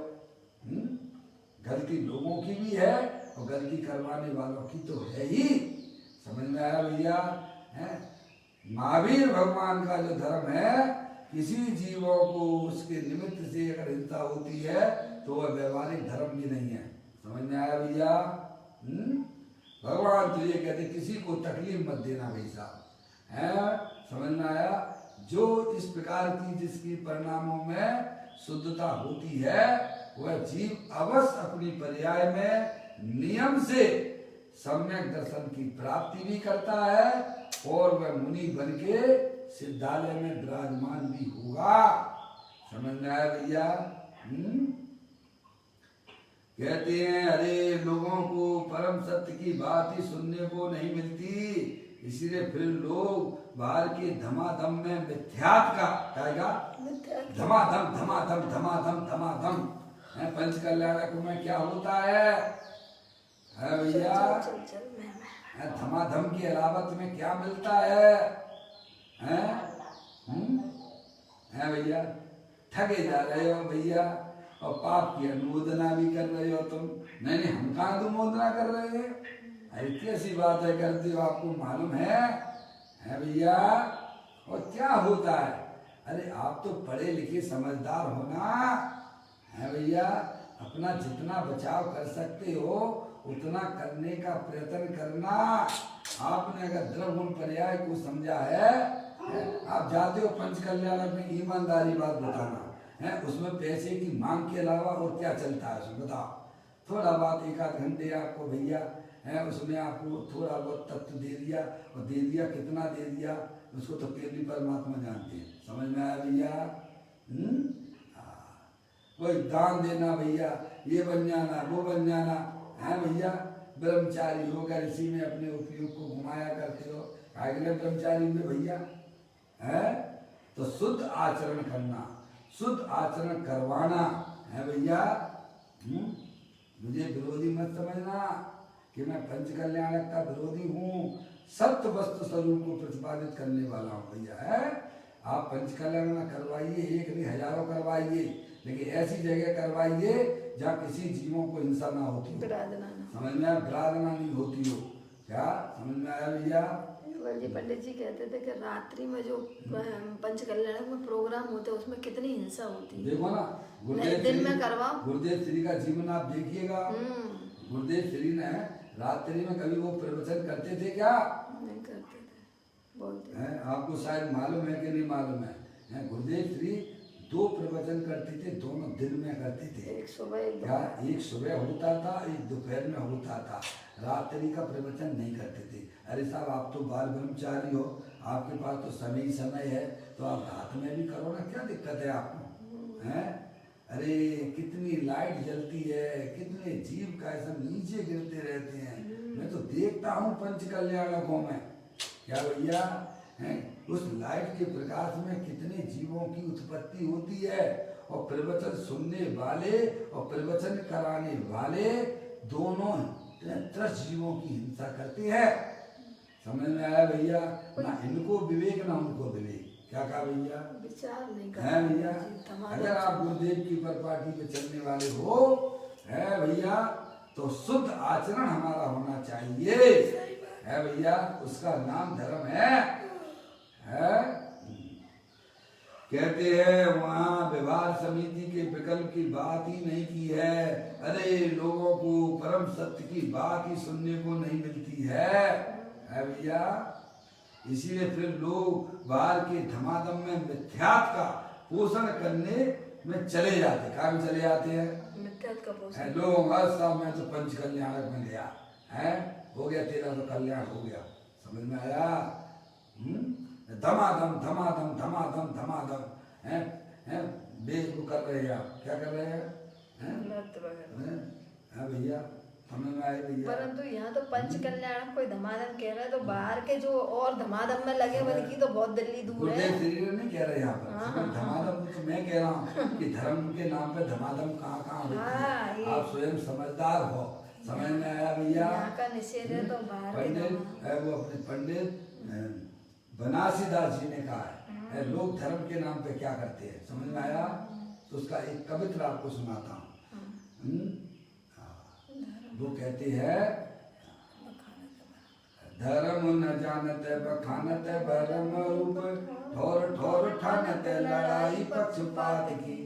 गलती लोगों की भी है और गलती करवाने वालों की तो है ही। समझ में आया भैया? है महावीर भगवान का जो धर्म है, किसी जीवों को उसके निमित्त से अगर हिंसा होती है तो वह व्यवहारिक धर्म भी नहीं है। समझ में आया भैया? भगवान तो ये कहते किसी को तकलीफ मत देना भाई साहब, है। समझ में आया? जो इस प्रकार की जिसकी परिणामों में शुद्धता होती है, वह जीव अवश्य अपनी पर्याय में नियम से सम्यक दर्शन की प्राप्ति भी करता है और वह मुनि बन के सिद्धालय में विराजमान भी होगा। समझ में आया भैया? कहते हैं अरे लोगों को परम सत्य की बात ही सुनने को नहीं मिलती, इसीलिए फिर लोग बाहर के धमाधम में मिथ्यात्व का कहेगा, धमाधम धमाधम धमाधम धमाधम पंच कल्याणक में क्या होता है भैया? धमाधम की अलावत में क्या मिलता है भैया? ठगे जा रहे हो भैया, और पाप की अनुमोदना भी कर रहे हो तुम। नहीं नहीं, हम कहाँ अनुमोदना कर रहे हैं? अरे कैसी बात है करते हो, आपको मालूम है भैया? और क्या होता है? अरे आप तो पढ़े लिखे समझदार हो ना, है भैया? अपना जितना बचाव कर सकते हो उतना करने का प्रयत्न करना। आपने अगर द्रव्य गुण पर्याय को समझा है, आप जाते हो पंच कल्याण में, ईमानदारी बात बताना है, उसमें पैसे की मांग के अलावा और क्या चलता है उसमें बताओ? थोड़ा बात एक आध घंटे आपको भैया है, उसमें आपको थोड़ा बहुत तत्व दे दिया, और दे दिया कितना दे दिया उसको तो फिर भी परमात्मा जानते हैं। समझ में आया भैया? कोई दान देना भैया, ये बन जाना वो बन जाना है भैया। ब्रह्मचारी होकर इसी में अपने उपयोग को घुमाया करते हो। आगे ब्रह्मचारी में भैया है तो शुद्ध आचरण करना, शुद्ध आचरण करवाना है भैया। मुझे विरोधी मत समझना कि मैं पंच कल्याणक का विरोधी हूँ, सत्य वस्तु स्वरूप को प्रतिपादित करने वाला हूँ भैया। है आप पंच कल्याण करवाइए, एक नहीं हजारों करवाइए, लेकिन ऐसी जगह करवाइए जहाँ किसी जीवों को हिंसा ना होती हो। समझ में आया? विराधना नहीं होती हो। क्या समझ में आया भैया? जी पंडित जी कहते थे कि रात्रि में जो पंच कल्याण में प्रोग्राम होते हैं उसमें कितनी हिंसा होती है। देखो ना, दिन में करवाओ। गुरुदेव श्री का जीवन आप देखिएगा। गुरुदेव श्री ने रात्रि में कभी वो प्रवचन करते थे क्या? नहीं करते थे, बोलते हैं। आपको शायद मालूम है कि नहीं मालूम है? गुरुदेव श्री 2 प्रवचन करते थे, दोनों दिन में करते थे। एक सुबह क्या एक सुबह होता था, एक दोपहर में होता था, रात्रि का प्रवचन नहीं करते थे। अरे साहब आप तो बाल ब्रह्मचारी हो, आपके पास तो समय है, तो आप रात में भी करो ना, क्या दिक्कत है आपको? हैं? अरे कितनी लाइट जलती है, कितने जीव का ऐसा नीचे गिरते रहते हैं। मैं तो देखता हूँ पंच कल्याणकों में, क्या भैया हैं, उस लाइट के प्रकाश में कितने जीवों की उत्पत्ति होती है, और प्रवचन सुनने वाले और प्रवचन कराने वाले दोनों त्रस्त जीवों की हिंसा करते हैं। समझ में आया भैया? ना इनको विवेक ना उनको विवेक। क्या कहा भैया? विचार नहीं है भैया? अगर आप गुरुदेव की परिपाटी पे चलने वाले हो है भैया, तो शुद्ध आचरण हमारा होना चाहिए है भैया। उसका नाम धर्म है। कहते हैं वहाँ व्यवहार समिति के विकल्प की बात ही नहीं की है। अरे लोगों को परम सत्य की बात ही सुनने को नहीं मिलती है भैया। इसीलिए फिर लोग बाहर के धमाधम में मिथ्यात्व का पोषण करने में चले जाते। कहाँ में चले जाते हैं? मिथ्यात्व का पोषण। लोग साहब मैं तो पंच कल्याणक में गया है, हो गया तेरा तो कल्याण हो गया। समझ में आया? धमाधम धमाधम धमाधम धमाधम है बेच कर रहे हैं आप। क्या कर रहे हैं? भैया समझ में आए भैया? परंतु यहाँ तो पंच कल्याण कोई धमाधम कह रहा है, तो बाहर के जो और धमाधम में लगे उनकी तो बहुत दिल्ली दूर है। गुरुदेव नहीं कह रहे यहाँ पर धमाधम, तो मैं कह रहा हूँ कि धर्म के नाम पे धमाधम कहाँ कहाँ होती है। आप स्वयं समझदार हो। समझ में आया भैया? यहाँ का निषेध है तो बाहर पंडित है, वो अपने पंडित बनारसीदास जी ने कहा है लोग धर्म के नाम पे क्या करते हैं। समझ में आया? तो उसका एक कवित्र आपको सुनाता हूँ। वो कहते हैं धर्म न जानत बखानत भरम रूप, ठोर ठोर ठानत लड़ाई पक्षपात की,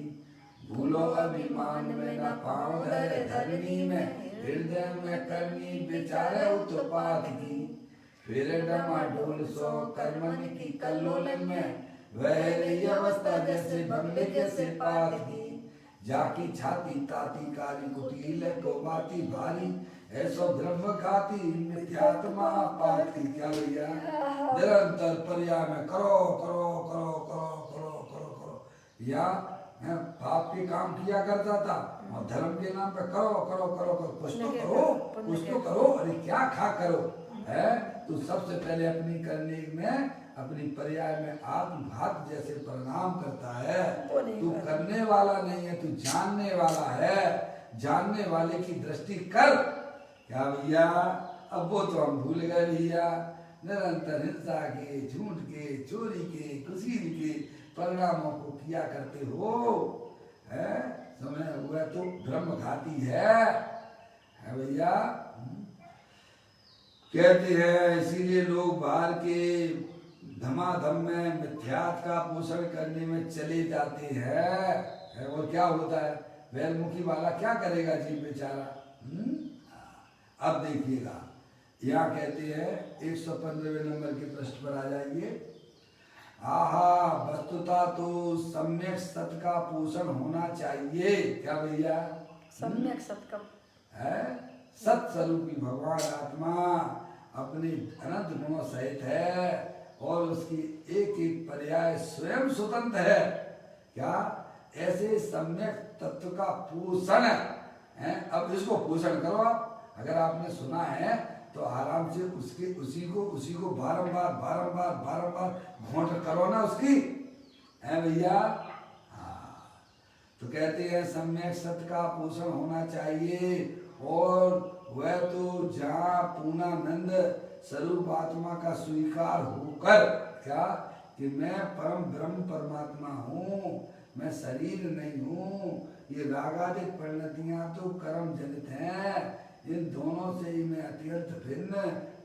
भूलो अभिमान में न पाओ धर धरनी में, हृदय में करनी विचार उत्पात की, फिर डमाडोल सो कर्मन की कल्लोलन में, वह रही अवस्था जैसे बंगले जैसे पात की, जाकी छाती ताती काली कुटील को बाती भारी, ऐसो ब्रह्म खाती मिथ्यात्मा पात की। क्या भैया? निरंतर पर्याय में करो करो करो करो करो करो करो, या पाप के काम किया करता था और धर्म के नाम पे करो करो करो करो, कुछ तो करो कुछ तो करो। अरे क्या खा करो है? तू सबसे पहले अपनी करने में अपनी पर्याय में आत्मघात जैसे परिणाम करता है। तू करने वाला नहीं है, तू जानने वाला है। जानने वाले की दृष्टि कर। क्या भैया? अब वो तो हम भूल गए भैया। निरंतर हिंसा के, झूठ के, चोरी के, कुसीर के, परिणामों को किया करते हो, है समय हुआ तो ब्रह्म घाती है भैया। कहते हैं इसीलिए लोग बाहर के धमाधम में मिथ्यात का पोषण करने में चले जाते हैं। और क्या होता है, बैलमुखी वाला क्या करेगा जीव बेचारा। अब देखिएगा यहाँ कहते हैं 115वें नंबर के पृष्ठ पर आ जाइए। आहा वस्तुता तो सम्यक सत का पोषण होना चाहिए। क्या भैया, सम्यक सत का है सत स्वरूपी भगवान आत्मा अपने अनंत गुणों सहित है और उसकी एक एक पर्याय स्वयं स्वतंत्र है। क्या ऐसे सम्यक तत्व का पोषण है। अब इसको पोषण करो आप। अगर आपने सुना है तो आराम से उसी को बारंबार घोंट करो ना उसकी, है भैया। हाँ तो कहते हैं सम्यक सत्य का पोषण होना चाहिए और वह तो जहाँ पूर्णानंद स्वरूप आत्मा का स्वीकार होकर क्या कि मैं परम ब्रह्म परमात्मा हूँ, मैं शरीर नहीं हूँ, ये रागादिक परिणतियाँ तो कर्म जनित हैं, इन दोनों से ही मैं अत्यंत भिन्न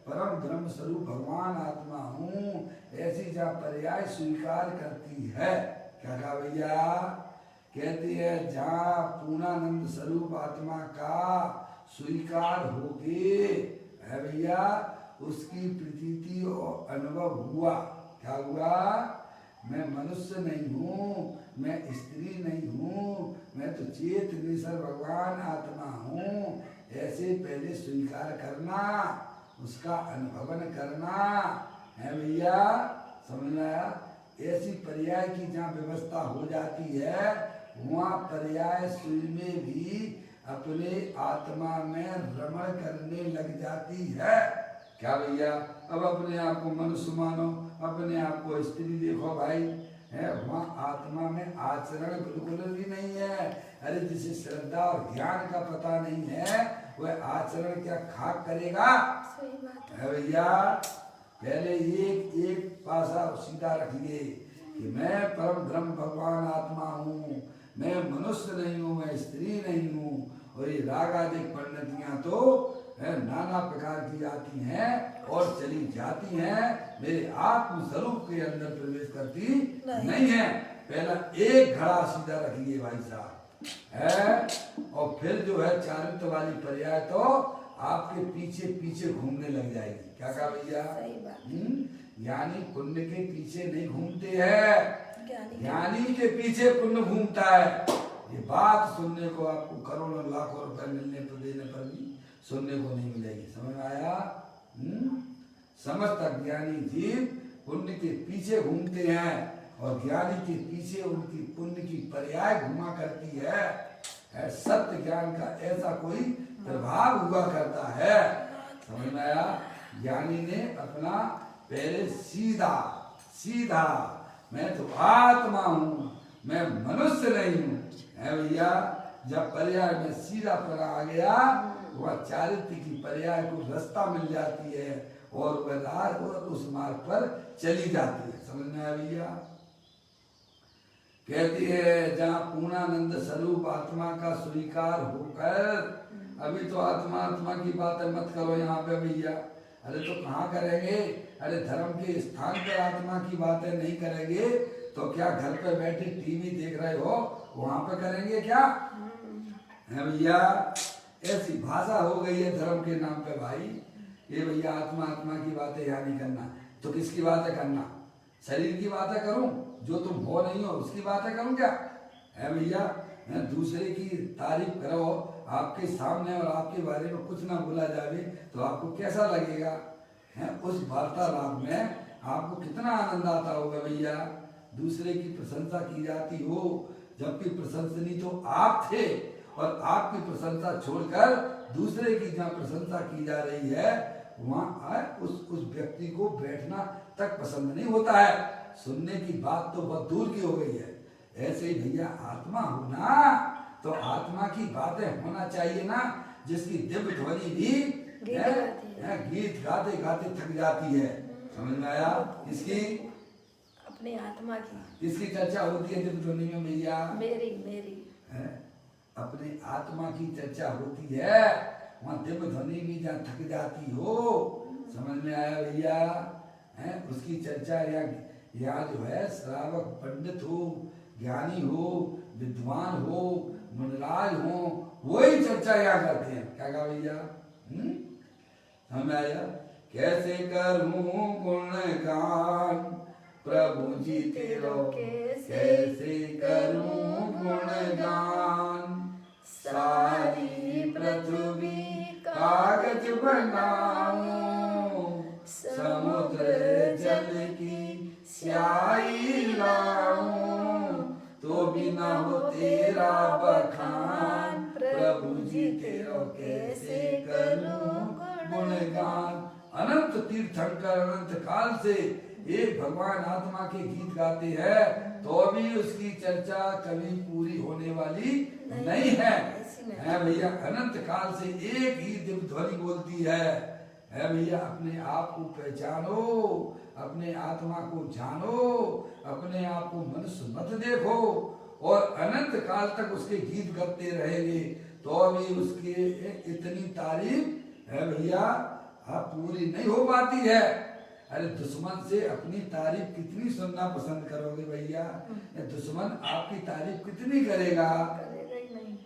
परम ब्रह्म स्वरूप भगवान आत्मा हूँ, ऐसी जहाँ पर्याय स्वीकार करती है। क्या कहा भैया, कहती है जहाँ पूर्णानंद स्वरूप आत्मा का स्वीकार होके है भैया उसकी प्रतीति और अनुभव हुआ। क्या हुआ, मैं मनुष्य नहीं हूँ, मैं स्त्री नहीं हूँ, मैं तो चेत निसर भगवान आत्मा हूँ, ऐसे पहले स्वीकार करना, उसका अनुभवन करना है भैया। समझ में आया। ऐसी पर्याय की जहाँ व्यवस्था हो जाती है वहाँ पर्याय सूर्य में भी अपने आत्मा में रमण करने लग जाती है। क्या भैया, अब अपने आप को मनुष्य मानो, अपने आप को स्त्री देखो भाई, है वहाँ आत्मा में आचरण बिल्कुल भी नहीं है। अरे जिसे श्रद्धा और ज्ञान का पता नहीं है वह आचरण क्या खाक करेगा। सही बात है भैया। पहले एक एक पासा सीधा रखिए कि मैं परम ब्रह्म भगवान आत्मा हूँ, मैं मनुष्य नहीं हूँ, मैं स्त्री नहीं हूँ। और ये रागादिक परिणतियाँ तो है नाना प्रकार की आती हैं और चली जाती हैं, मेरे आत्म स्वरूप के अंदर प्रवेश करती नहीं है। पहला एक घड़ा सीधा रखिए भाई साहब, है और फिर जो है चारित्र वाली पर्याय तो आपके पीछे पीछे घूमने लग जाएगी। क्या कहा भैया, ज्ञानी पुण्य के पीछे नहीं घूमते हैं, ज्ञानी के पीछे पुण्य घूमता है। ये बात सुनने को आपको करोड़ों लाखों रुपए मिलने पर देने पर भी सुनने को नहीं मिलेगी। समझ में आया। समस्त अज्ञानी जीव पुण्य के पीछे घूमते हैं और ज्ञानी के पीछे उनकी पुण्य की पर्याय घुमा करती है। सत्य ज्ञान का ऐसा कोई प्रभाव हुआ करता है। समझ में आया। ज्ञानी ने अपना पहले सीधा सीधा मैं तो आत्मा हूँ, मैं मनुष्य नहीं हूँ, है भैया। जब पर्याय में सीधा पर आ गया वह चारित्र की पर्याय को रास्ता मिल जाती है और वह राह उस मार्ग पर चली जाती है। समझ में आया भैया। कहती है जहाँ पूर्णानंद स्वरूप आत्मा का स्वीकार होकर, अभी तो आत्मा आत्मा की बातें मत करो यहाँ पे भैया। अरे तो कहाँ करेंगे, अरे धर्म के स्थान पर आत्मा की बातें नहीं करेंगे तो क्या घर पे बैठे टीवी देख रहे हो वहां पे करेंगे क्या, है भैया। ऐसी भाषा हो गई है धर्म के नाम पे भाई। ये भैया आत्मा आत्मा की बातें यहाँ नहीं करना तो किसकी बातें करना, शरीर की बातें करूं, जो तुम हो नहीं हो उसकी बातें करूं क्या, है भैया। दूसरे की तारीफ करो, आपके सामने और आपके बारे में कुछ ना बोला जाए तो आपको कैसा लगेगा, है। उस वार्तालाप में आपको कितना आनंद आता होगा भैया। दूसरे की प्रशंसा की जाती हो जबकि प्रशंसनीय तो आप थे और आपकी प्रशंसा छोड़कर दूसरे की जहाँ प्रशंसा की जा रही है वहाँ उस व्यक्ति को बैठना तक पसंद नहीं होता है। सुनने की बात तो बहुत दूर की हो गई है। ऐसे ही भैया आत्मा हो ना तो आत्मा की बातें होना चाहिए ना, जिसकी दिव्य ध्वनि भी गीत गाते गाते थक जाती है। समझ में आया। इसकी अपनी आत्मा की। किसकी चर्चा होती है दिव्य ध्वनि में भैया? मेरी मेरी है? अपनी आत्मा की चर्चा होती है। वहाँ दिव्य ध्वनि भी जहाँ थक जाती हो, समझ में आया भैया? है उसकी चर्चा या जो है श्रावक पंडित हो, ज्ञानी हो, विद्वान हो, मुनराज हो, वही चर्चा यहाँ करते हैं। क्या कहा भैया? समझ में आया? कैसे करूं गुणगान प्रभु जी तेरो, कैसे करूं गुणगान, सारी पृथ्वी कागज बनाऊं, समुद्र जल की स्याही लाऊं, तो भी न हो तेरा बखान, प्रभु जी तेरो कैसे करूं गुणगान। अनंत तीर्थंकर अनंत काल से एक भगवान आत्मा के गीत गाते हैं, तो भी उसकी चर्चा कभी पूरी होने वाली नहीं है भैया। अनंत काल से एक ही दिव्य ध्वनि बोलती है भैया। अपने आप को पहचानो, अपने आत्मा को जानो, अपने आप को मनुष्य मत देखो, और अनंत काल तक उसके गीत गाते रहेंगे तो भी उसकी इतनी तारीफ है भैया आप पूरी नहीं हो पाती है। अरे दुश्मन से अपनी तारीफ कितनी सुनना पसंद करोगे भैया? दुश्मन आपकी तारीफ कितनी करेगा? करेगा ही नहीं।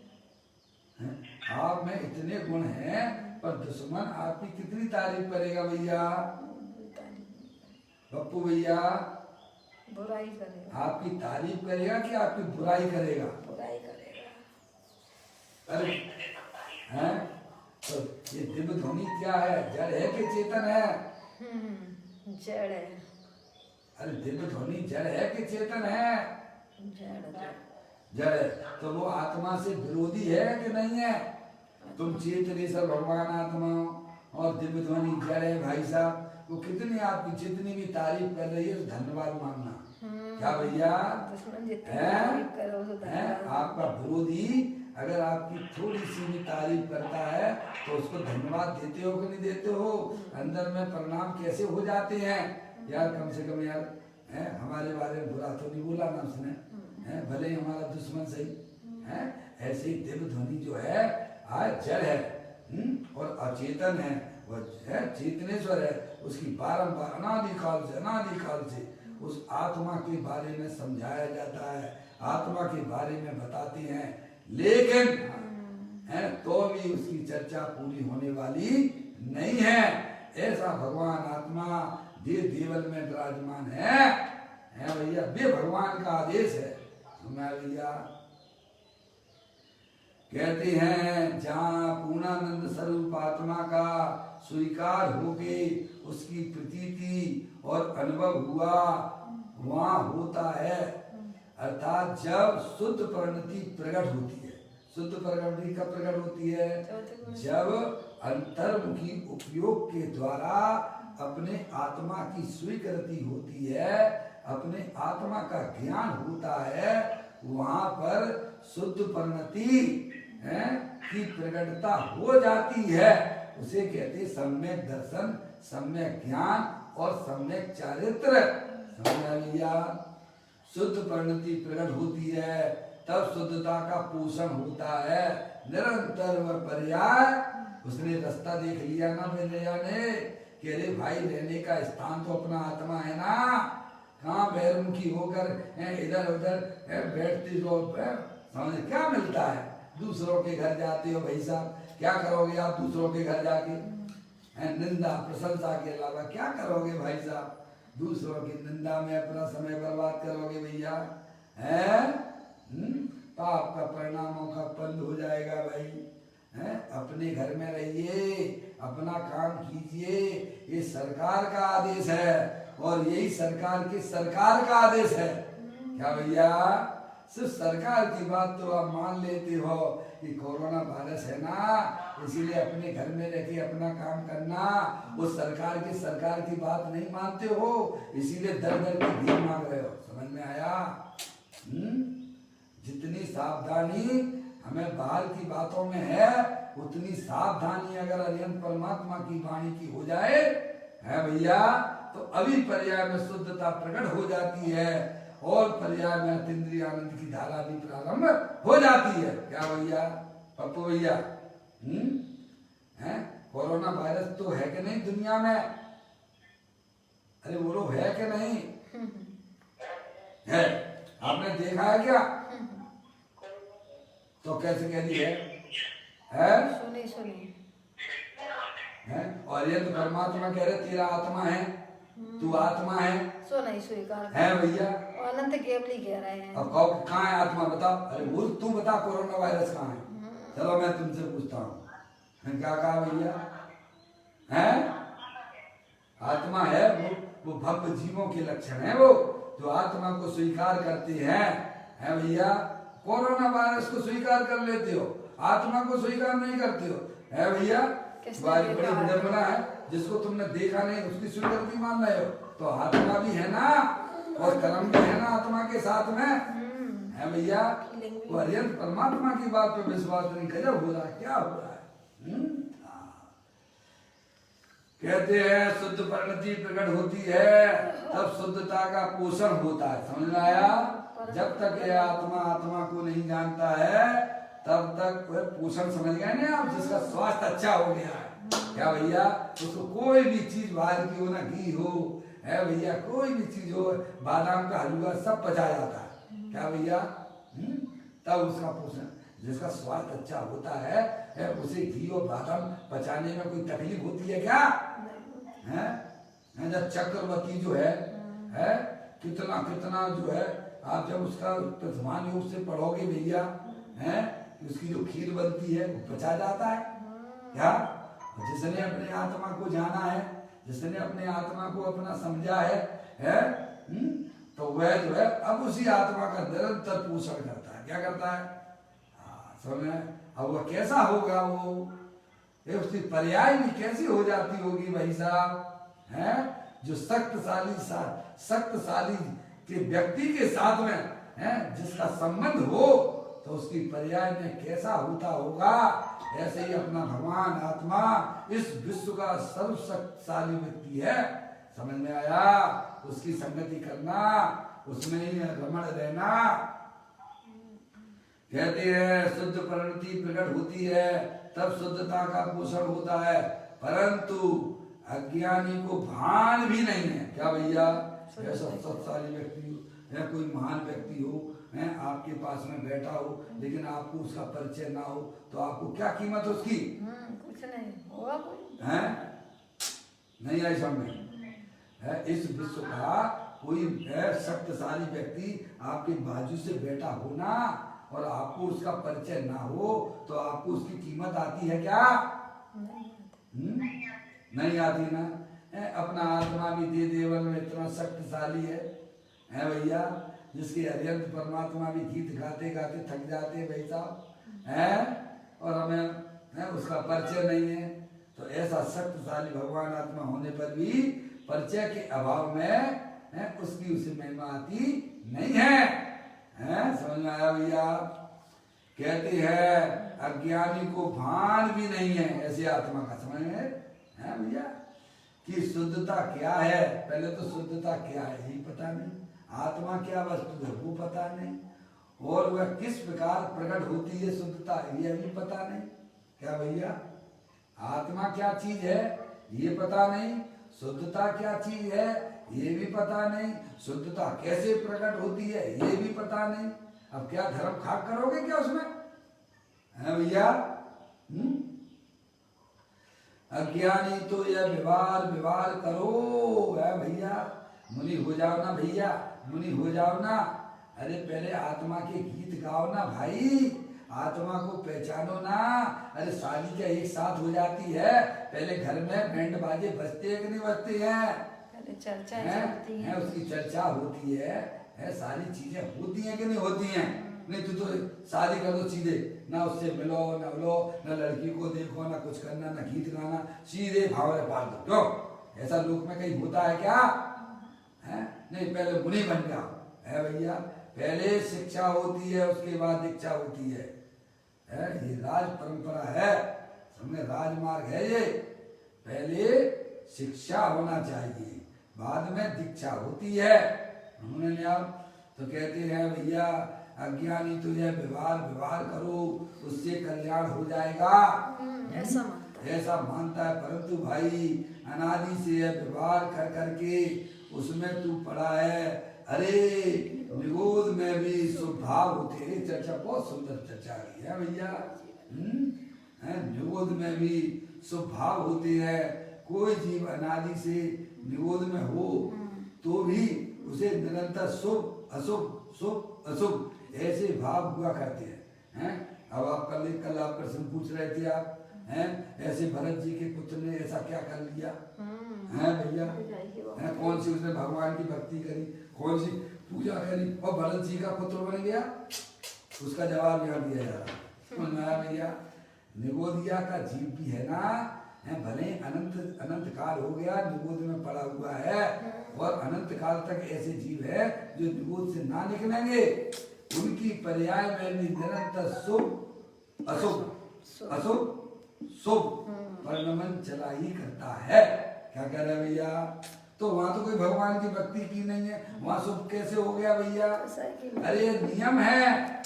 आप में इतने गुण हैं पर दुश्मन आपकी कितनी तारीफ करेगा भैया? पप्पू भैया बुराई करेगा। आपकी तारीफ करेगा कि आपकी बुराई करेगा? बुराई करेगा। अरे हैं तो ये दिव्य ध्वनि क्या है? जड़ है कि चेतन है? जड़ है। अरे दिव्य ध्वनि जड़ है कि चेतन है? जड़ है। तो वो आत्मा से विरोधी है कि नहीं है? तुम चेतनेश्वर भगवान आत्मा और दिव्य ध्वनि जड़ है भाई साहब। वो कितनी आपकी जितनी भी तारीफ कर रही है तो धन्यवाद मानना। क्या भैया है? आपका विरोधी अगर आपकी थोड़ी सी भी तारीफ करता है तो उसको धन्यवाद देते हो कि नहीं देते हो? अंदर में परिणाम कैसे हो जाते हैं यार? कम से कम यार है हमारे बारे में बुरा तो नहीं बोला ना उसने, है भले ही हमारा दुश्मन सही है। ऐसे ही दिव्य ध्वनि जो है आज जड़ है और अचेतन है, वह है चेतनेश्वर है। उसकी बारंबार अनादिकाल से उस आत्मा के बारे में समझाया जाता है, आत्मा के बारे में बताते हैं, लेकिन है तो भी उसकी चर्चा पूरी होने वाली नहीं है। ऐसा भगवान आत्मा देवल में विराजमान है भैया। वे भगवान का आदेश है भैया। कहते हैं जहाँ पूर्णानंद स्वरूप आत्मा का स्वीकार होके उसकी प्रतीति और अनुभव हुआ वहाँ होता है, अर्थात जब शुद्ध परिणति प्रकट होती है। शुद्ध परिणति कब प्रकट होती है? जब अंतर्मुखी उपयोग के द्वारा अपने आत्मा की स्वीकृति होती है, अपने आत्मा का ज्ञान होता है, वहाँ पर शुद्ध परिणति की प्रकटता हो जाती है। उसे कहते सम्यक दर्शन, सम्यक ज्ञान और सम्यक चारित्र। समझ लिया? शुद्ध परिणति प्रकट होती है तब शुद्धता का पोषण होता है निरंतर व पर्याय। उसने रास्ता देख लिया ना भैया ने कि अरे भाई रहने का स्थान तो अपना आत्मा है ना, कहाँ बैरमुखी होकर इधर उधर बैठती हो? समझ क्या मिलता है? दूसरों के घर जाते हो भाई साहब, क्या करोगे आप दूसरों के घर जाके? निंदा प्रशंसा के अलावा क्या करोगे भाई साहब? दूसरों की निंदा में अपना समय बर्बाद करोगे भैया। पाप का परिणामों का बंद हो जाएगा भाई। अपने घर में रहिए, अपना काम कीजिए, ये सरकार का आदेश है और यही सरकार का आदेश है। क्या भैया? सिर्फ सरकार की बात तो आप मान लेते हो कि कोरोना वायरस है ना, इसीलिए अपने घर में रह के अपना काम करना। उस सरकार की बात नहीं मानते हो, इसीलिए दर दर की भीख मांग रहे हो। समझ में आया? जितनी सावधानी हमें बाहर की बातों में है, उतनी सावधानी अगर अरिहंत परमात्मा की वाणी की हो जाए है भैया, तो अभी पर्याय में शुद्धता प्रकट हो जाती है और पर्याय में अतीन्द्रिय आनंद की धारा भी प्रारंभ हो जाती है। क्या भैया, पप्पू भैया? हैं? कोरोना वायरस तो है कि नहीं दुनिया में? अरे बोलो, है कि नहीं? है। आपने देखा है क्या? तो कैसे कह रही है? सुनी है? और ये तो परमात्मा कह रहे तेरा आत्मा है, तू आत्मा है। नहीं स्वीकार है भैया? अनंत केवल ही कह रहे हैं। अब कहो कहाँ है आत्मा, बताओ। अरे बोल, तू बता कोरोना वायरस कहाँ है? चलो मैं तुमसे पूछता हूँ, क्या कहा भैया? है? आत्मा है, वो भव्य जीवों के लक्षण है, वो जो आत्मा को स्वीकार करते हैं। है भैया? कोरोना वायरस को स्वीकार कर लेते हो, आत्मा को स्वीकार नहीं करते हो। है भैया? बड़ी विडंबना है, जिसको तुमने देखा नहीं उसकी स्वीकृति मान रहे हो। तो आत्मा भी है ना और कर्म भी है ना आत्मा के साथ में। है भैया? वो अरिहंत परमात्मा की बात पे विश्वास नहीं, गजब हो रहा है, क्या हो रहा है? कहते हैं शुद्ध परिणति प्रकट होती है तब शुद्धता का पोषण होता है। समझ में आया? जब तक यह आत्मा आत्मा को नहीं जानता है तब तक वह पोषण, समझ गए ना आप, जिसका स्वास्थ्य अच्छा हो गया है। क्या भैया? उसको कोई भी चीज बाहर की हो ना, घी हो, है भैया, कोई भी चीज हो, बादाम का हलवा सब पचा जाता है। क्या भैया? तब उसका पोषण, जिसका स्वास्थ्य अच्छा होता है उसे घी और बादाम पचाने में कोई तकलीफ होती है क्या? है? जब चक्रवर्ती जो है कितना कितना जो है, आप जब उसका प्रथमान योग से पढ़ोगे भैया, है उसकी जो खीर बनती है वो पचा जाता है। क्या? जिसने अपने आत्मा को जाना है, जिसने अपने आत्मा को अपना समझा है तो वह जो है अब उसी आत्मा का निरंतर पोषण करता है। क्या करता है? समझ? अब वह कैसा होगा, वो उसकी पर्याय भी कैसी हो जाती होगी भाई साहब? है जो शक्तिशाली के व्यक्ति के साथ में है जिसका संबंध हो तो उसकी पर्याय में कैसा होता होगा। ऐसे ही अपना भगवान आत्मा इस विश्व का सर्वशक्तिशाली व्यक्ति है। समझ में आया? उसकी संगति करना, उसमें ही रमण रहना। कहते हैं शुद्ध परिणति प्रकट होती है तब शुद्धता का पोषण होता है, परंतु अज्ञानी को भान भी नहीं है। क्या भैया? ऐसा सत्शाली व्यक्ति हो या कोई महान व्यक्ति हो, है आपके पास में बैठा हो, लेकिन आपको उसका परिचय ना हो तो आपको क्या कीमत है उसकी? कुछ नहीं होगा कोई। है नहीं आई समझ है? इस विश्व का कोई शक्तिशाली व्यक्ति आपके बाजू से बैठा हो ना और आपको उसका परिचय ना हो तो आपको उसकी कीमत आती है क्या? नहीं आती ना। अपना आत्मा भी दे देवन में इतना शक्तिशाली है भैया, जिसके अरिहंत परमात्मा भी गीत गाते गाते थक जाते भाई साहब है, और हमें उसका परिचय नहीं है। तो ऐसा शक्तिशाली भगवान आत्मा होने पर भी परिचय के अभाव में उसकी उसे महिमा आती नहीं है। समझ में आया भैया? कहते हैं अज्ञानी को भान भी नहीं है ऐसी आत्मा का। समझ में है भैया कि शुद्धता क्या है? पहले तो शुद्धता क्या है यही पता नहीं, आत्मा क्या वस्तु है वो पता नहीं, और वह किस प्रकार प्रकट होती है शुद्धता ये भी पता नहीं। क्या भैया? आत्मा क्या चीज है ये पता नहीं, शुद्धता क्या चीज है ये भी पता नहीं, शुद्धता कैसे प्रकट होती है ये भी पता नहीं। अब क्या धर्म खाक करोगे क्या उसमें? है भैया? अज्ञानी तो यह व्यवहार करो है भैया। मुनि हो जाओ ना भैया, मुनि हो जाओ ना। अरे पहले आत्मा के गीत गाओ ना भाई, आत्मा को पहचानो ना। अरे शादी क्या एक साथ हो जाती है? पहले घर में बैंड बाजे बजते हैं कि नहीं बजते हैं? चर्चा चलती है, उसकी चर्चा होती है, सारी चीजें होती हैं कि नहीं होती हैं? नहीं तो शादी कर दो सीधे, ना उससे मिलो ना मिलो, ना लड़की को देखो, ना कुछ करना, ना गीत गाना, सीधे भावरे पाल दो। क्यों? ऐसा लोक में कहीं होता है क्या? है नहीं, पहले मुनि बन जाओ है भैया। पहले शिक्षा होती है उसके बाद दीक्षा होती है। ये राज परंपरा है, हमने राजमार्ग है ये। पहले शिक्षा होना चाहिए, बाद में दीक्षा होती है। उन्होंने अब तो कहते हैं भैया अज्ञानी तो यह व्यवहार करो उससे कल्याण हो जाएगा, ऐसा मानता है। परंतु भाई अनादि से यह व्यवहार कर करके उसमें तू पड़ा है। अरे निगोद में भी स्वभाव होते हैं। चर्चा बहुत सुंदर चर्चा रही है भैया। निगोद में भी स्वभाव होते हैं। कोई जीव अनादि से निगोद में हो तो भी उसे निरंतर शुभ अशुभ शुभ अशुभ ऐसे भाव हुआ करते हैं। अब आप कल आप प्रश्न पूछ रहे थे आप हैं ऐसे भरत जी के पुत्र ने ऐसा क्या कर लिया है भैया? कौन सी उसने भगवान की भक्ति करी, कौन सी पूजा करी और भरत जी का पुत्र बन गया? उसका जवाब यहाँ दिया जा रहा समझ में आया भैया? निगोदिया का जीव भी है ना, भले अनंत काल हो गया निगोद में पड़ा हुआ है और अनंत काल तक ऐसे जीव है जो निगोद से ना निकलेंगे। उनकी पर्याय में भी निरंतर शुभ अशुभ अशुभ शुभ परिणमन चला ही करता है। क्या कह रहे भैया? तो वहां तो कोई भगवान की भक्ति की नहीं है, वहां शुभ कैसे हो गया भैया? अरे नियम है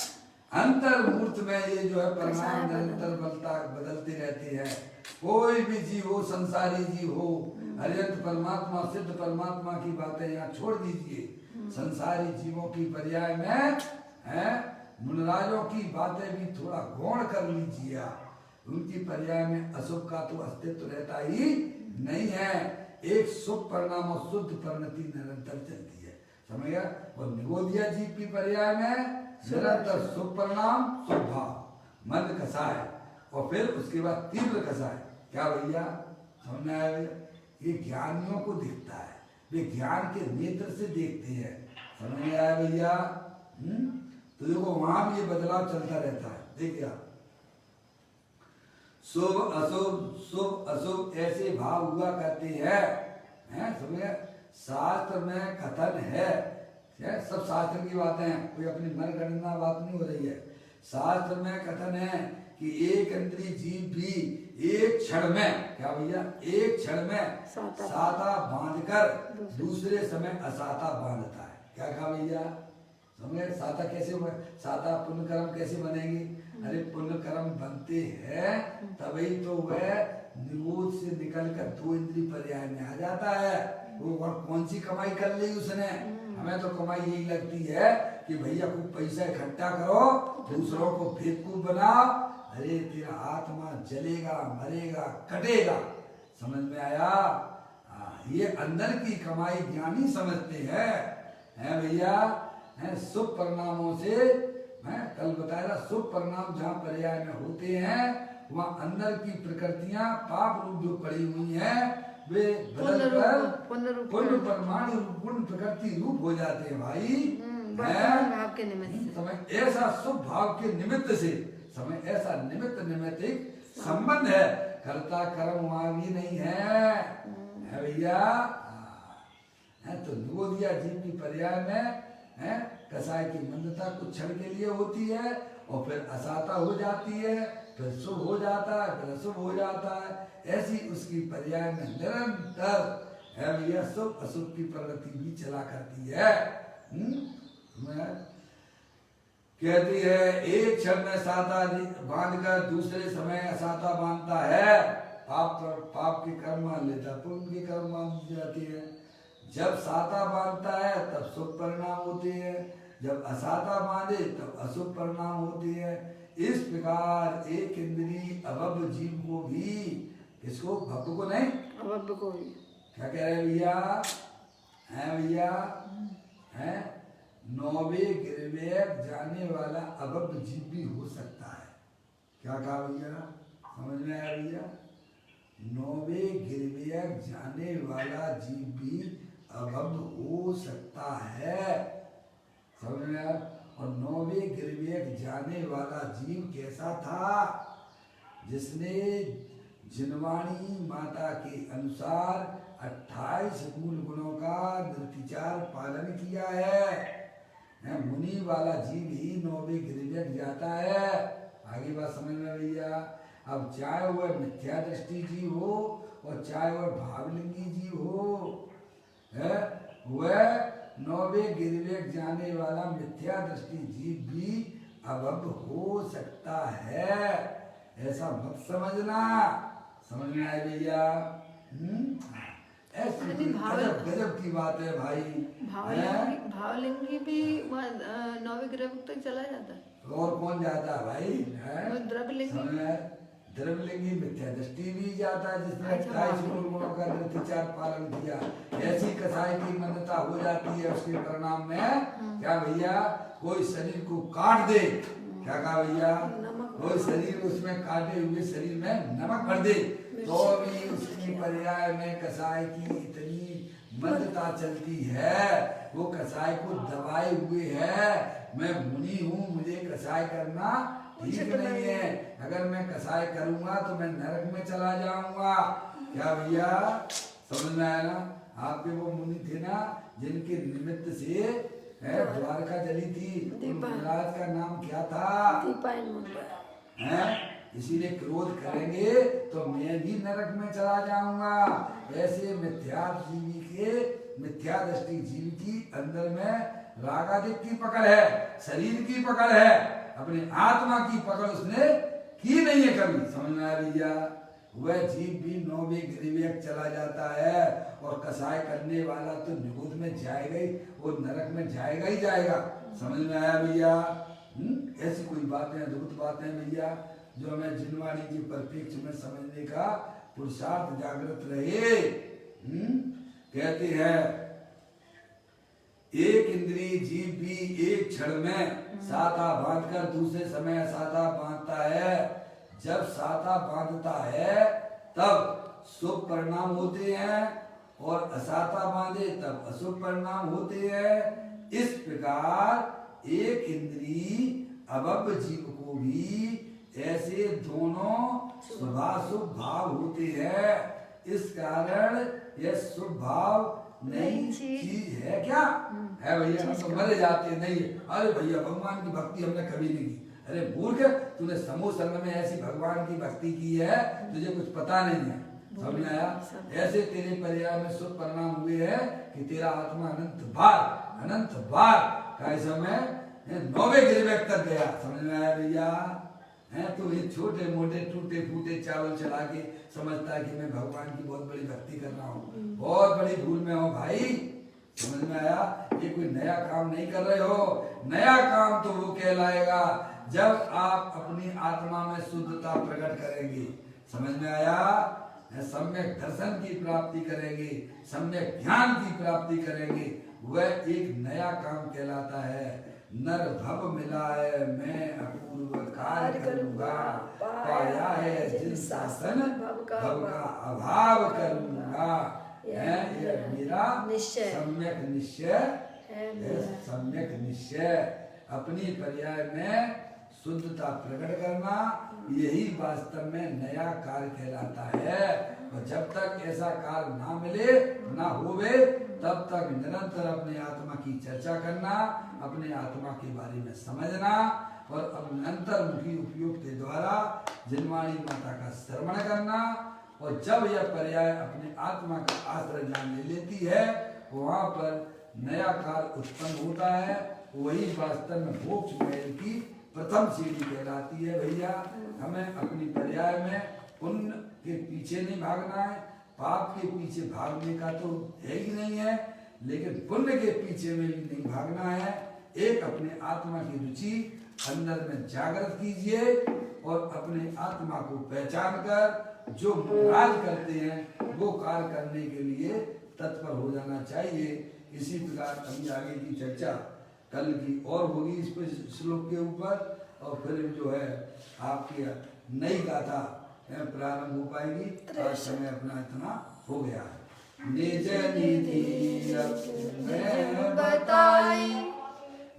अंतर मूर्त में ये जो है परिणाम निरंतर बदलते रहते हैं। कोई भी जीव हो, संसारी जीव हो, अरिहंत परमात्मा सिद्ध परमात्मा की बातें यहाँ छोड़ दीजिए। संसारी जीवों की पर्याय में है मुनराजों की बातें भी थोड़ा गौण कर लीजिए आप। उनकी पर्याय में अशुभ का तो अस्तित्व रहता ही नहीं है। एक शुभ परिणाम और शुद्ध परिणति निरंतर चलती है, समझ गया? और निगोदिया जीव की पर्याय में निरंतर शुभ परिणाम शुभ भाव मंद कसाय और फिर उसके बाद तीव्र कसाय। क्या भैया समझ में आया? ये ज्ञानियों को दिखता है, वे ज्ञान के नेत्र से देखते हैं। समझ में आया भैया? तो देखो वहां भी ये बदलाव चलता रहता है। देखिए शुभ अशुभ ऐसे भाव हुआ करते हैं। समझे? शास्त्र में कथन है, सब शास्त्र की बातें हैं, कोई अपनी मनगणना बात नहीं हो रही है। शास्त्र में कथन है कि एक इंद्रिय जीव भी एक क्षण में, क्या भैया, एक क्षण में साता बांधकर दूसरे समय असाता बांधता है। क्या कहा भैया? समझे? साता कैसे हुआ? साता पुण्य कर्म कैसे बनेगी? अरे पुण्य कर्म बनते हैं तभी तो वह निगोद से निकलकर दो इंद्रिय पर्याय में आ जाता है। वो और कौन सी कमाई कर ली उसने? हमें तो कमाई यही लगती है कि भैया खूब पैसा इकट्ठा करो, दूसरों को बेवकूफ बनाओ। अरे तेरा आत्मा जलेगा, मरेगा, कटेगा। समझ में आया? ये अंदर की कमाई ज्ञानी समझते हैं भैया। शुभ परिणामों से मैं कल बताया, शुभ परिणाम जहाँ पर्याय में होते हैं वहाँ अंदर की प्रकृतियां पाप रूप जो पड़ी हुई हैं वे बदलकर पुण्य परमाणु गुण प्रकृति रूप हो जाते हैं भाई। भाव के निमित्त समय ऐसा शुभ भाव के निमित्त से समय ऐसा निमित्त निमित्तिक संबंध है। कर्ता कर्म वहां भी नहीं है भैया। तो निगोदिया जीव की पर्याय में कसाय की मंदता कुछ क्षण के लिए होती है और फिर असाता हो जाती है, फिर शुभ हो जाता है, फिर अशुभ हो जाता है। ऐसी उसकी पर्याय में निरंतर है भैया शुभ अशुभ की प्रवृत्ति भी चला करती है। कहती है एक क्षण में साता बांधकर दूसरे समय असाता बांधता है। पाप के कर्म मान लेता, पुण्य के कर्म मान जाती है। जब साता बांधता है तब शुभ परिणाम होते हैं, जब असाता बांधे तब अशुभ परिणाम होते हैं। इस प्रकार एक इंद्रिय अभव्य जीव को भी, इसको भक्त को नहीं, अभव्य को भी, क्या कह रहे भैया? हैं भैया? हैं नौवे गिरवेग जाने वाला अभव्य जीव भी हो सकता है। क्या कहा भैया? समझ में आया भैया? नौवे गिरवेग जाने वाला जीव भी अभव्य हो सकता है। समझ में आया? और नौवे गिरवेग जाने वाला जीव कैसा था? जिसने जिनवाणी माता के अनुसार 28 मूल गुणों का निर्विचार पालन किया है। मुनि वाला जीव ही नौवे गिरवेग जाता है। आगे बात समझ में भैया? अब चाहे वह मिथ्या दृष्टि जीव हो और चाहे वह भावलिंगी जीव हो, है वह नौवे गिरवेग जाने वाला मिथ्या दृष्टि जीव भी अभव हो सकता है, ऐसा मत समझना। समझ में आए भैया? ऐसी गजब गजब की बात है भाई। भावलिंगी भी नौवे ग्रह तक चला जाता है। और कौन जाता है भाई? द्रव्यलिंगी मिथ्या दृष्टि भी जाता है, जिसने 28 गुणों का निर्विचार पालन किया। ऐसी कसाई की मान्यता हो जाती है, उसके परिणाम में क्या भैया, कोई शरीर को काट दे, क्या कहा भैया, कोई शरीर उसमें काटे हुए शरीर में नमक भर दे, तो भी उसकी पर्याय में कसाई की इतनी मान्यता चलती है, वो कसाई को दबाए हुए है। मैं मुनि हूँ, मुझे कसाई करना ठीक नहीं है, अगर मैं कसाई करूंगा तो मैं नरक में चला जाऊंगा। क्या भैया समझ में आया ना? आपके वो मुनि थे ना, जिनके निमित्त से द्वारका जली थी, महाराज का नाम क्या था? इसीलिए क्रोध करेंगे तो मैं भी नरक में चला जाऊंगा। ऐसे मिथ्या दृष्टि जीव की अंदर में रागादिक की पकड़ है, शरीर की पकड़ है, अपने आत्मा की पकड़ उसने की नहीं है कभी। समझ में आया भैया? वह जीव भी नौवे गिरिवेग चला जाता है, और कसाई करने वाला तो निगुद में जाएगा ही, वो नरक में जाएगा ही जाएगा। समझ में आया भैया? ऐसी कोई बातें अद्भुत बातें भैया, जो हमें जिनवाणी के परिप्रेक्ष्य में समझने का पुरुषार्थ जागृत रहे। कहते हैं एक इंद्रिय जीव भी एक क्षण में साता बांधकर दूसरे समय साता बांधता है। जब साता बांधता है तब शुभ परिणाम होते हैं, और असाता बांधे तब अशुभ परिणाम होते हैं। इस प्रकार एक इंद्रिय अभव जीव को भी ऐसे दोनों शुभाशुभ भाव होते हैं। इस कारण यह शुभ भाव नई चीज है क्या है भैया? हम तो मरे जाते नहीं। अरे भैया भगवान की भक्ति हमने कभी नहीं की। अरे मूर्ख, तूने समूह संग में ऐसी भगवान की भक्ति की है, तुझे कुछ पता नहीं है। समझ में आया? ऐसे तेरे पर्याय में शुभ परिणाम हुए हैं कि तेरा आत्मा अनंत बार का समय नौवे गिरवेग तक गया। समझ में आया भैया? तो ये छोटे मोटे टूटे फूटे चावल चला के समझता है कि मैं भगवान की बहुत बड़ी भक्ति कर रहा हूँ, बहुत बड़ी भूल में हो भाई। समझ में आया? ये कोई नया काम नहीं कर रहे हो। नया काम तो वो कहलाएगा जब आप अपनी आत्मा में शुद्धता प्रकट करेंगे। समझ में आया? सम्यक दर्शन की प्राप्ति करेंगे, सम्यक ज्ञान की प्राप्ति करेंगे, वह एक नया काम कहलाता है। नर भव मिला है मैं अपूर्व कार्य करूंगा, पाया है जिन शासन भव का अभाव करूंगा। यह मेरा सम्यक निश्चय है। सम्यक निश्चय अपनी पर्याय में शुद्धता प्रकट करना, यही वास्तव में नया कार्य कहलाता है। और जब तक ऐसा कार्य ना मिले ना होवे, तब तक निरंतर अपने आत्मा की चर्चा करना, अपने आत्मा के बारे में समझना, और अपने अंतर्मुखी उपयोग के द्वारा जिनवाणी माता का श्रवण करना। और जब यह पर्याय अपने आत्मा का आश्रय जान ले लेती है, वहाँ पर नया कार्य उत्पन्न होता है। वही वास्तव में मोक्ष महल की प्रथम सीढ़ी कहलाती है भैया। हमें अपनी पर्याय में पुण्य के पीछे नहीं भागना है, पाप के पीछे भागने का तो है ही नहीं है, लेकिन पुण्य के पीछे में भी नहीं भागना है। एक अपने आत्मा की रुचि अंदर में जागृत कीजिए, और अपने आत्मा को पहचान कर जो कार्य करते हैं वो कार्य करने के लिए तत्पर हो जाना चाहिए। इसी प्रकार अभी आगे की चर्चा कल की और होगी इस श्लोक के ऊपर, और फिर जो है आपकी नई गाथा प्रारंभ हो पाएगी। आज समय अपना इतना हो गया है। निज निधि मैं बताई,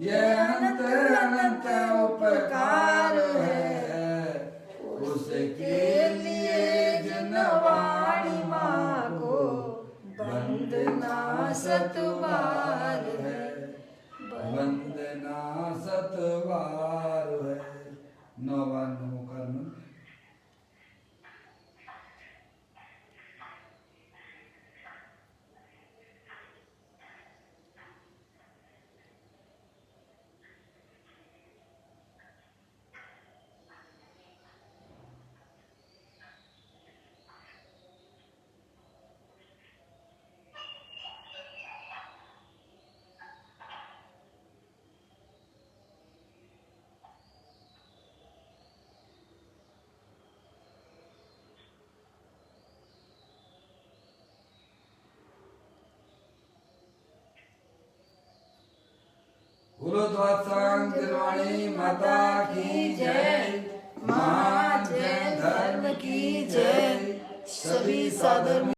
ये अनंत अनंत उपकार है, उसके लिए जिनवाणी माँ को वंदना सतबार है, वंदना सतबार है। नौवान नमो कर्म। बोलो द्वादशांग दिलवाणी माता की जय, महाजैन धर्म की जय, सभी साधर्मी